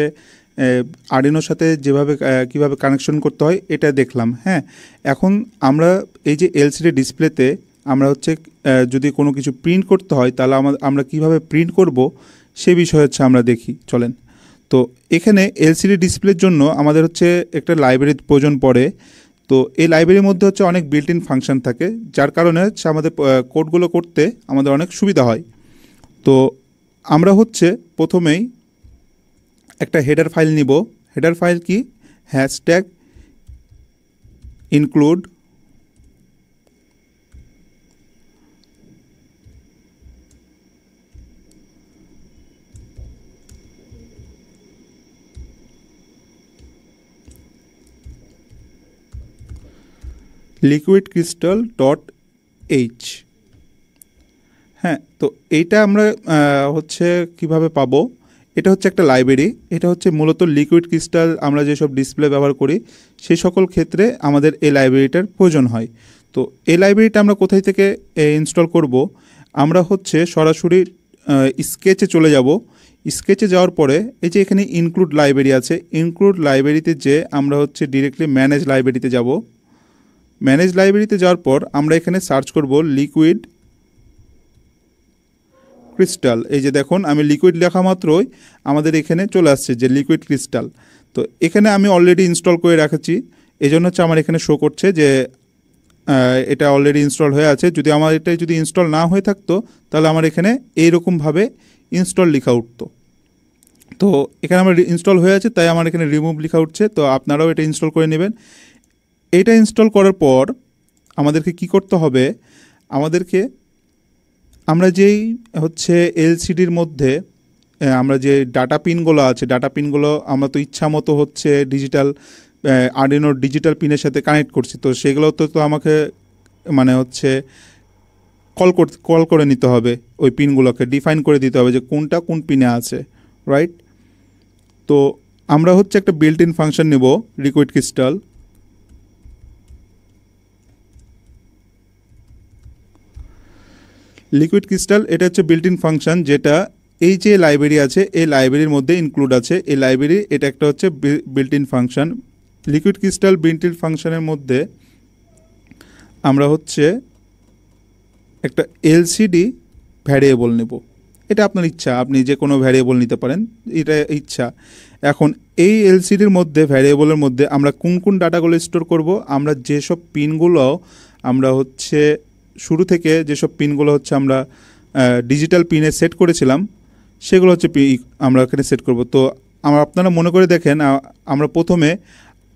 আরডিনোর সাথে যেভাবে কিভাবে কানেকশন করতে হয় এটা দেখলাম। হ্যাঁ, এখন আমরা এই যে এলসিডি ডিসপ্লেতে আমরা হচ্ছে যদি কোনো কিছু প্রিন্ট করতে হয় তাহলে আমরা কিভাবে প্রিন্ট করব সে বিষয়ে হচ্ছে আমরা দেখি, চলেন। তো এখানে এলসিডি ডিসপ্লের জন্য আমাদের হচ্ছে একটা লাইব্রেরির প্রয়োজন পড়ে। তো এই লাইব্রেরির মধ্যে হচ্ছে অনেক বিল্ট ইন ফাংশন থাকে, যার কারণে হচ্ছে আমাদের কোডগুলো করতে আমাদের অনেক সুবিধা হয়। তো আমরা হচ্ছে প্রথমেই একটা হেডার ফাইল নিব। হেডার ফাইল কি, hashtag include liquid crystal .h। হ্যাঁ, তো এইটা আমরা হচ্ছে কিভাবে পাবো, এটা হচ্ছে একটা লাইব্রেরি। এটা হচ্ছে মূলত লিকুইড ক্রিস্টাল আমরা যেসব ডিসপ্লে ব্যবহার করি সেই সকল ক্ষেত্রে আমাদের এই লাইব্রেরিটার প্রয়োজন হয়। তো এই লাইব্রেরিটা আমরা কোথায় থেকে ইনস্টল করব, আমরা হচ্ছে সরাসরি স্কেচে চলে যাব। স্কেচে যাওয়ার পরে এই যে এখানে ইনক্লুড লাইব্রেরি আছে, ইনক্লুড লাইব্রেরিতে যে আমরা হচ্ছে ডিরেক্টলি ম্যানেজ লাইব্রেরিতে যাব। ম্যানেজ লাইব্রেরিতে যাওয়ার পর আমরা এখানে সার্চ করব লিকুইড ক্রিস্টাল। এই যে দেখুন আমি লিকুইড লেখা মাত্রই আমাদের এখানে চলে আসছে যে লিকুইড ক্রিস্টাল। তো এখানে আমি অলরেডি ইনস্টল করে রাখছি, এই জন্য হচ্ছে আমার এখানে শো করছে যে এটা অলরেডি ইনস্টল হয়ে আছে। যদি আমার এটা যদি ইনস্টল না হয়ে থাকতো তাহলে আমার এখানে এইরকমভাবে ইনস্টল লেখা উঠতো। তো এখানে আমার ইনস্টল হয়ে আছে তাই আমার এখানে রিমুভ লেখা উঠছে। তো আপনারাও এটা ইনস্টল করে নেবেন। এটা ইনস্টল করার পর আমাদেরকে কি করতে হবে, আমাদেরকে আমরা যেই হচ্ছে এলসিডির মধ্যে আমরা যে ডাটা পিনগুলো আছে, ডাটা পিনগুলো আমরা তো ইচ্ছা মতো হচ্ছে ডিজিটাল আর্ডিনোর ডিজিটাল পিনের সাথে কানেক্ট করছি, তো সেগুলো তো আমাকে মানে হচ্ছে কল করে নিতে হবে, ওই পিনগুলোকে ডিফাইন করে দিতে হবে যে কোনটা কোন পিনে আছে, রাইট? তো আমরা হচ্ছে একটা বিল্ট ইন ফাংশন নেব লিকুইড ক্রিস্টাল। লিকুইড ক্রিস্টাল এটা হচ্ছে বিল্ট ইন ফাংশন, যেটা এই যে লাইব্রেরি আছে এই লাইব্রেরির মধ্যে ইনক্লুড আছে। এই লাইব্রেরি এটা একটা হচ্ছে built in function. Liquid crystal built in ফাংশনের মধ্যে আমরা হচ্ছে একটা এলসিডি ভ্যারিয়েবল নেব। এটা আপনার ইচ্ছা, আপনি যে কোনো ভ্যারিয়েবল নিতে পারেন, এটা ইচ্ছা। এখন এই এলসিডির মধ্যে ভ্যারিয়েবলের মধ্যে আমরা কোন কোন ডাটাগুলো স্টোর করব, আমরা যেসব পিনগুলো আমরা হচ্ছে শুরু থেকে যেসব পিনগুলো হচ্ছে আমরা ডিজিটাল পিনে সেট করেছিলাম সেগুলো হচ্ছে আমরা এখানে সেট করব। তো আপনারা মনে করে দেখেন, আমরা প্রথমে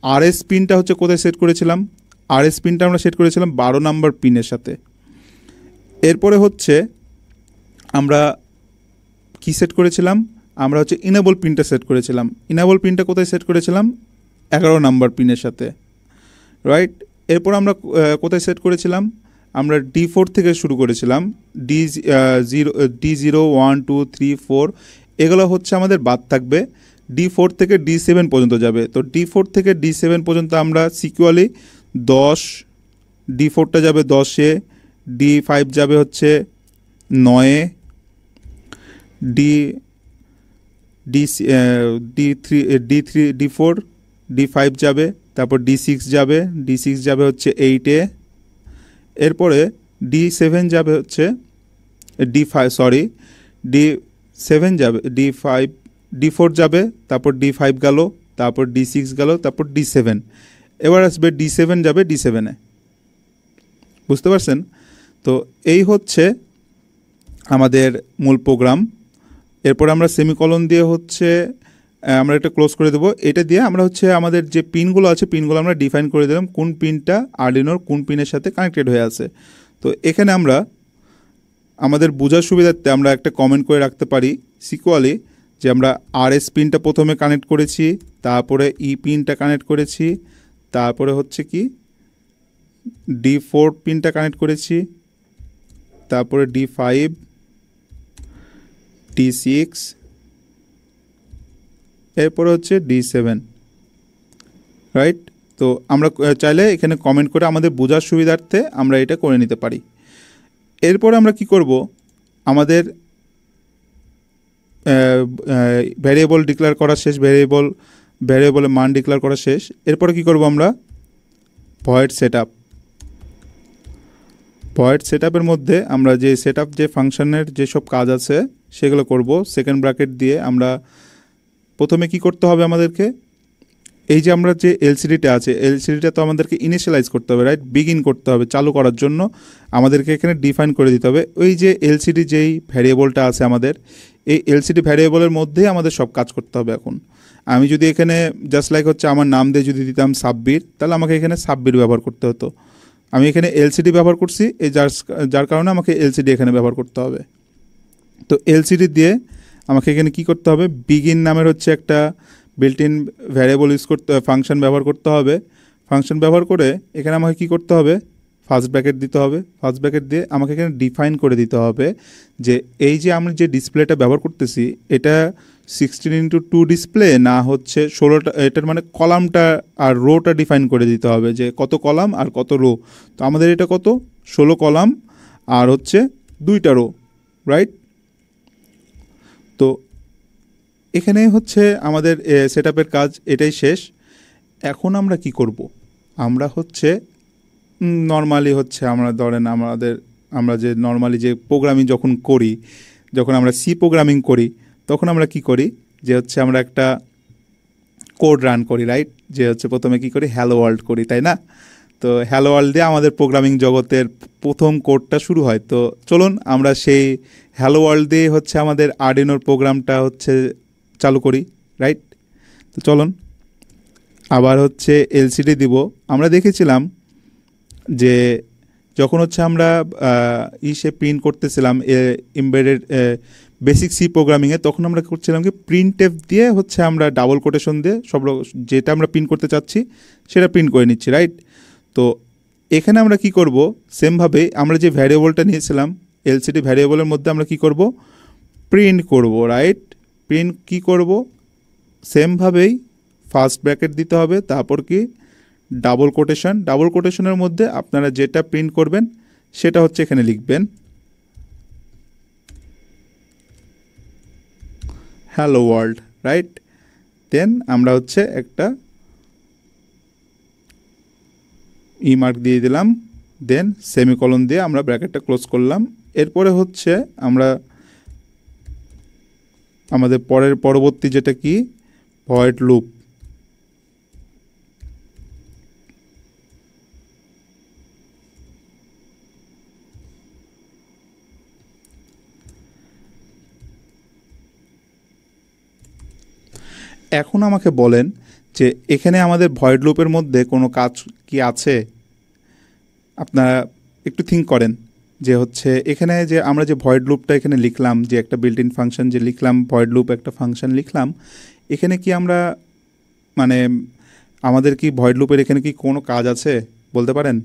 আরএস পিনটা হচ্ছে কোথায় সেট করেছিলাম, আরএস পিনটা আমরা সেট করেছিলাম 12 নম্বর পিনের সাথে। এরপরে হচ্ছে আমরা কি সেট করেছিলাম, আমরা হচ্ছে ইনেবল পিনটা সেট করেছিলাম। ইনেবল পিনটা কোথায় সেট করেছিলাম, 11 নম্বর পিনের সাথে, রাইট? এরপর আমরা কোথায় সেট করেছিলাম, আমরা D4 থেকে শুরু করেছিলাম, D0 1 2 3 4 এগুলো হচ্ছে আমাদের বাদ থাকবে। D4 থেকে D7 পর্যন্ত যাবে। তো D4 থেকে D7 পর্যন্ত আমরা সিকুয়ালি 10, D4টা যাবে 10-এ, D5 যাবে হচ্ছে 9-এ, D4 D5 যাবে, তারপর D6 যাবে, D6 যাবে হচ্ছে 8-এ, এরপরে D7 যাবে হচ্ছে D7 যাবে, D4 যাবে, তারপর D5 গেল, তারপর D6 গেল, তারপর D7, এবার আসবে D7 যাবে D7-এ। বুঝতে পারছেন? তো এই হচ্ছে আমাদের মূল প্রোগ্রাম। এরপর আমরা সেমিকলন দিয়ে হচ্ছে আমরা এটা ক্লোজ করে দেবো। এটা দিয়ে আমরা হচ্ছে আমাদের যে পিনগুলো আছে পিনগুলো আমরা ডিফাইন করে দিলাম কোন পিনটা আর্ডিনোর কোন পিনের সাথে কানেক্টেড হয়ে আছে। তো এখানে আমরা আমাদের বোঝার সুবিধার্থে আমরা একটা কমেন্ট করে রাখতে পারি সিকুয়ালি, যে আমরা আরএস পিনটা প্রথমে কানেক্ট করেছি, তারপরে ই পিনটা কানেক্ট করেছি, তারপরে হচ্ছে কি D4 পিনটা কানেক্ট করেছি, তারপরে D5, D6, এরপরে হচ্ছে D7, রাইট? তো আমরা চাইলে এখানে কমেন্ট করে আমাদের বোঝার সুবিধার্থে আমরা এটা করে নিতে পারি। এরপরে আমরা কি করব, আমাদের ভ্যারিয়েবল ডিক্লেয়ার করা শেষ, ভ্যারিয়েবলের মান ডিক্লেয়ার করা শেষ। এরপরে কি করব, আমরা ভয়েড সেটআপের মধ্যে আমরা যে সেটআপ যে ফাংশনের যেসব কাজ আছে সেগুলো করব। সেকেন্ড ব্র্যাকেট দিয়ে আমরা প্রথমে কি করতে হবে, আমাদেরকে এই যে আমরা যে এলসিডিটা আছে এলসিডিটা তো আমাদেরকে ইনিশিয়ালাইজ করতে হবে, রাইট? বিগিন করতে হবে, চালু করার জন্য আমাদেরকে এখানে ডিফাইন করে দিতে হবে ওই যে এলসিডি যেই ভ্যারিয়েবলটা আছে আমাদের, এই এলসিডি ভ্যারিয়েবলের মধ্যেই আমাদের সব কাজ করতে হবে। এখন আমি যদি এখানে জাস্ট লাইক হচ্ছে আমার নাম দিয়ে যদি দিতাম সাব্বির, তাহলে আমাকে এখানে সাব্বির ব্যবহার করতে হতো। আমি এখানে এলসিডি ব্যবহার করছি, এই যার কারণে আমাকে এলসিডি এখানে ব্যবহার করতে হবে। তো এলসিডি দিয়ে আমাকে এখানে কি করতে হবে, বিগিন নামের হচ্ছে একটা বিল্ট ইন ভ্যারিয়েবল ফাংশন ব্যবহার করতে হবে। ফাংশন ব্যবহার করে এখানে আমাকে কি করতে হবে, ফার্স্ট ব্র্যাকেট দিতে হবে। ফার্স্ট ব্র্যাকেট দিয়ে আমাকে এখানে ডিফাইন করে দিতে হবে যে এই যে আমি যে ডিসপ্লেটা ব্যবহার করতেছি এটা 16:2 ডিসপ্লে না হচ্ছে 16টা, এটার মানে কলামটা আর রোটা ডিফাইন করে দিতে হবে যে কত কলাম আর কত রো। তো আমাদের এটা কত, 16 কলাম আর হচ্ছে 2টা রো, রাইট? তো এখানে হচ্ছে আমাদের সেটআপের কাজ এটাই শেষ। এখন আমরা কি করব, আমরা হচ্ছে নর্মালি হচ্ছে আমরা ধরেন আমরা যে নর্মালি যে প্রোগ্রামিং যখন আমরা সি প্রোগ্রামিং করি তখন আমরা কি করি, যে হচ্ছে আমরা একটা কোড রান করি, রাইট? যে হচ্ছে প্রথমে কি করি, হ্যালো ওয়ার্ল্ড করি, তাই না? তো হ্যালো ওয়ার্ল্ড দিয়ে আমাদের প্রোগ্রামিং জগতের প্রথম কোডটা শুরু হয়। তো চলুন আমরা সেই হ্যালো ওয়ার্ল্ড দিয়ে হচ্ছে আমাদের আর্ডিনোর প্রোগ্রামটা হচ্ছে চালু করি, রাইট? তো চলুন আবার হচ্ছে এলসিডি দিব। আমরা দেখেছিলাম যে যখন হচ্ছে আমরা প্রিন্ট করতেছিলাম এমবেডেড বেসিক সি প্রোগ্রামিংয়ে, তখন আমরা করছিলাম কি প্রিন্টএফ দিয়ে হচ্ছে আমরা ডাবল কোটেশন দিয়ে যেটা আমরা প্রিন্ট করতে চাচ্ছি সেটা প্রিন্ট করে নিচ্ছি, রাইট? তো এখানে আমরা কি করব, সেমভাবে আমরা যে ভ্যারিয়েবলটা নিয়েছিলাম এলসিডি ভ্যারিয়েবলের মধ্যে আমরা কি করব, প্রিন্ট করব, রাইট? প্রিন্ট কি করব, সেমভাবেই ফার্স্ট ব্র্যাকেট দিতে হবে, তারপর কি ডাবল কোটেশন, ডাবল কোটেশনের মধ্যে আপনারা যেটা প্রিন্ট করবেন সেটা হচ্ছে এখানে লিখবেন হ্যালো ওয়ার্ল্ড, রাইট? দেন আমরা হচ্ছে একটা মার্ক দিয়ে দিলাম, দেন সেমিকলন দিয়ে আমরা ব্র্যাকেটটা ক্লোজ করলাম। এরপরে হচ্ছে আমরা আমাদের পরবর্তী যেটা কি ভয়েড লুপ, এখন আমাকে বলেন যে এখানে আমাদের ভয়েড লুপের মধ্যে কোনো কাজ কি আছে? আপনারা একটু থিঙ্ক করেন যে হচ্ছে এখানে যে আমরা যে ভয়েড লুপটা এখানে লিখলাম, যে একটা বিল্ট ইন ফাংশন যে লিখলাম, ভয়েড লুপ একটা ফাংশন লিখলাম, এখানে কি আমরা মানে আমাদের কি ভয়েড লুপের এখানে কি কোনো কাজ আছে বলতে পারেন?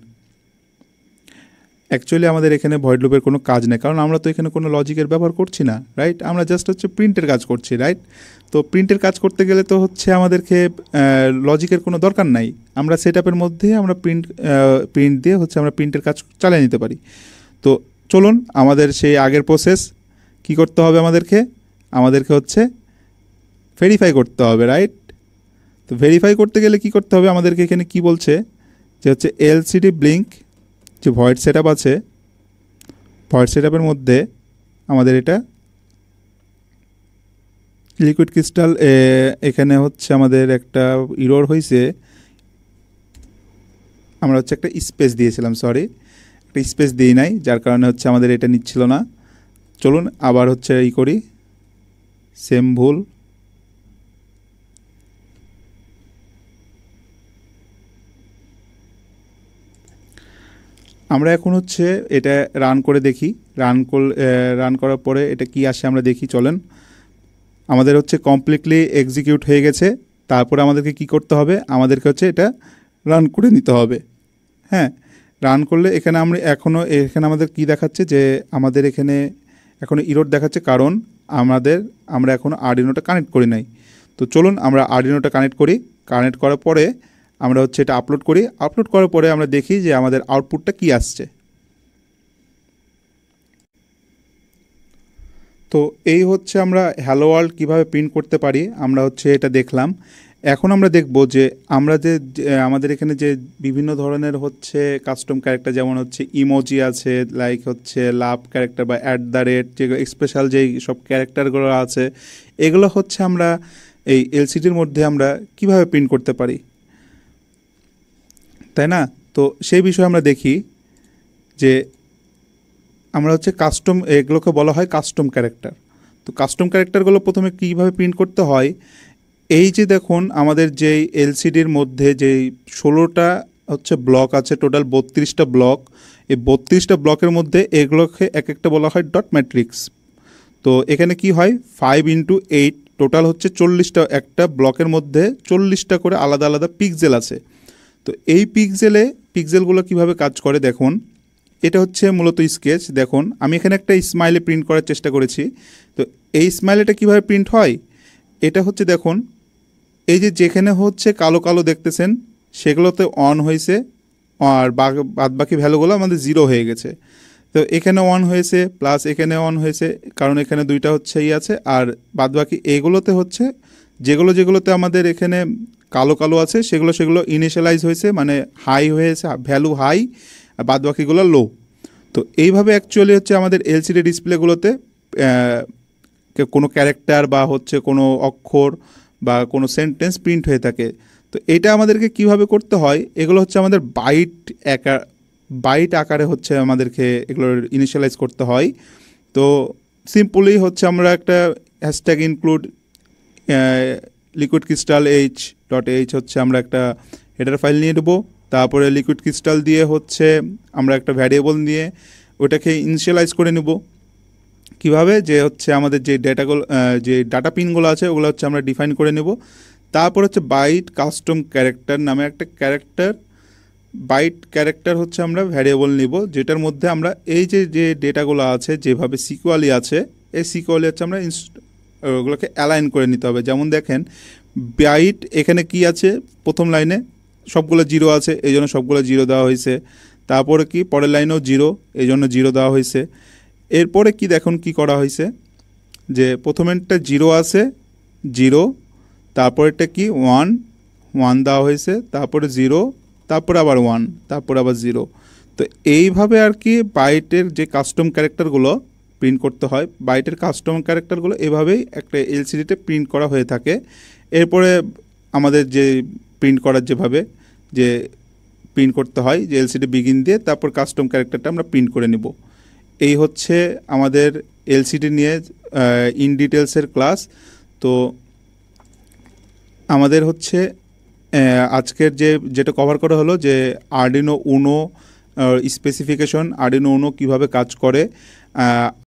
অ্যাকচুয়ালি আমাদের এখানে ভয়েড লুপের কোনো কাজ নেই, কারণ আমরা তো এখানে কোনো লজিকের ব্যবহার করছি না, রাইট? আমরা জাস্ট হচ্ছে প্রিন্টের কাজ করছি, রাইট? তো প্রিন্টের কাজ করতে গেলে তো হচ্ছে আমাদেরকে লজিকের কোনো দরকার নাই, আমরা সেট আপের মধ্যে আমরা প্রিন্ট দিয়ে হচ্ছে আমরা প্রিন্টের কাজ চালিয়ে নিতে পারি। তো চলুন আমাদের সেই আগের প্রসেস কি করতে হবে, আমাদেরকে হচ্ছে ভেরিফাই করতে হবে, রাইট? তো ভেরিফাই করতে গেলে কি করতে হবে, আমাদেরকে এখানে কি বলছে যে হচ্ছে এলসিডি ব্লিঙ্ক যে ভয়েড সেট আপ আছে, ভয়েড সেট আপের মধ্যে আমাদের এটা লিকুইড ক্রিস্টাল, এখানে হচ্ছে আমাদের একটা ইরর হয়েছে, আমরা হচ্ছে একটা স্পেস দিয়েছিলাম, সরি একটা স্পেস দিই নাই, যার কারণে হচ্ছে আমাদের এটা নিচ্ছিল না। চলুন আবার হচ্ছে করি, সেম ভুল, আমরা এখন হচ্ছে এটা রান করে দেখি, রান করার পরে এটা কি আসে আমরা দেখি, চলেন। আমাদের হচ্ছে কমপ্লিটলি এক্সিকিউট হয়ে গেছে, তারপরে আমাদেরকে কি করতে হবে, আমাদেরকে হচ্ছে এটা রান করে নিতে হবে। হ্যাঁ, রান করলে এখানে এখানে আমাদের কি দেখাচ্ছে যে আমাদের এখানে এখনও ইরর দেখাচ্ছে, কারণ আমরা এখনও আরডিনোটা কানেক্ট করি নাই। তো চলুন আমরা আরডিনোটা কানেক্ট করি, কানেক্ট করার পরে আমরা হচ্ছে এটা আপলোড করি, আপলোড করার পরে আমরা দেখি যে আমাদের আউটপুটটা কি আসছে। তো এই হচ্ছে আমরা হ্যালো ওয়ার্ল্ড কীভাবে প্রিন্ট করতে পারি, আমরা হচ্ছে এটা দেখলাম। এখন আমরা দেখব যে আমরা আমাদের এখানে যে বিভিন্ন ধরনের হচ্ছে কাস্টম ক্যারেক্টার, যেমন হচ্ছে ইমোজি আছে, লাইক হচ্ছে লাভ ক্যারেক্টার বা @, যে স্পেশাল যেই সব ক্যারেক্টারগুলো আছে, এগুলো হচ্ছে আমরা এই এলসিডির মধ্যে আমরা কিভাবে প্রিন্ট করতে পারি, তাই না? তো সেই বিষয়ে আমরা দেখি যে আমরা হচ্ছে এগুলোকে বলা হয় কাস্টম ক্যারেক্টার। তো কাস্টম ক্যারেক্টারগুলো প্রথমে কীভাবে প্রিন্ট করতে হয়, এই যে দেখুন আমাদের যেই এলসিডির মধ্যে যেই 16টা হচ্ছে ব্লক আছে, টোটাল 32টা ব্লক, এই 32টা ব্লকের মধ্যে এগুলোকে এক একটা বলা হয় ডট ম্যাট্রিক্স। তো এখানে কি হয় 5x8 টোটাল হচ্ছে 40টা, একটা ব্লকের মধ্যে 40টা করে আলাদা আলাদা পিক্সেল আছে। তো এই পিক্সেলগুলো কিভাবে কাজ করে দেখুন, এটা হচ্ছে মূলত স্কেচ। দেখুন আমি এখানে একটা স্মাইলে প্রিন্ট করার চেষ্টা করেছি। তো এই স্মাইলেটা কিভাবে প্রিন্ট হয়, এটা হচ্ছে দেখুন এই যেখানে হচ্ছে কালো কালো দেখতেছেন সেগুলোতে অন হয়েছে, আর বাদ বাকি ভ্যালুগুলো আমাদের 0 হয়ে গেছে। তো এখানে অন হয়েছে, প্লাস এখানে অন হয়েছে, কারণ এখানে দুইটা হচ্ছে আছে, আর বাদ বাকি এগুলোতে হচ্ছে যেগুলোতে আমাদের এখানে কালো কালো আছে সেগুলো ইনিশিয়ালাইজ হয়েছে, মানে হাই হয়েছে, ভ্যালু হাই, আর বাদ বাকিগুলো লো। তো এইভাবে অ্যাকচুয়ালি হচ্ছে আমাদের এলসিডি ডিসপ্লেগুলোতে কোনো ক্যারেক্টার বা হচ্ছে কোনো অক্ষর বা কোনো সেন্টেন্স প্রিন্ট হয়ে থাকে। তো এটা আমাদেরকে কিভাবে করতে হয়, এগুলো হচ্ছে আমাদের বাইট আকারে হচ্ছে আমাদেরকে এগুলো ইনিশিয়ালাইজ করতে হয়। তো সিম্পলি হচ্ছে আমরা একটা hashtag include liquid crystal h.h হচ্ছে আমরা একটা হেডার ফাইল নিয়ে নেবো, তারপরে লিকুইড ক্রিস্টাল দিয়ে হচ্ছে আমরা একটা ভ্যারিয়েবল নিয়ে ওটাকে ইনিশিয়ালাইজ করে নেব। কিভাবে যে হচ্ছে আমাদের যে ডেটাগুলো যে ডাটা পিনগুলো আছে ওগুলো হচ্ছে আমরা ডিফাইন করে নেব। তারপর হচ্ছে বাইট কাস্টম ক্যারেক্টার নামে একটা বাইট ক্যারেক্টার হচ্ছে আমরা ভ্যারিয়েবল নিব, যেটার মধ্যে আমরা এই যে যে ডেটাগুলো আছে যেভাবে সিকুয়ালি আছে এই সিকুয়ালি হচ্ছে আমরা ওগুলোকে অ্যালাইন করে নিতে হবে। যেমন দেখেন বাইট এখানে কি আছে, প্রথম লাইনে সবগুলো জিরো আছে এই জন্য সবগুলো জিরো দেওয়া হয়েছে। তারপরে কি পরের লাইনেও জিরো এই জন্য জিরো দেওয়া হয়েছে। এরপরে কি দেখুন কি করা হয়েছে, যে প্রথমেরটা জিরো আছে জিরো, তারপরেরটা কি ওয়ান ওয়ান দেওয়া হয়েছে, তারপরে জিরো, তারপরে আবার ওয়ান, তারপরে আবার জিরো। তো এইভাবে আর কি বাইটের যে কাস্টম ক্যারেক্টারগুলো প্রিন্ট করতে হয়, বাইটের কাস্টম ক্যারেক্টারগুলো এভাবেই একটা এলসিডিতে প্রিন্ট করা হয়ে থাকে। এরপরে আমাদের যে প্রিন্ট করার যেভাবে যে প্রিন্ট করতে হয় যে এলসিডি বিগিন দিয়ে তারপর কাস্টম ক্যারেক্টারটা আমরা প্রিন্ট করে নেব। এই হচ্ছে আমাদের এলসিডি নিয়ে ইন ডিটেলসের ক্লাস। তো আমাদের হচ্ছে আজকের যেটা কভার করা হলো যে আরডিনো উনো স্পেসিফিকেশন, আরডিনো উনো কীভাবে কাজ করে।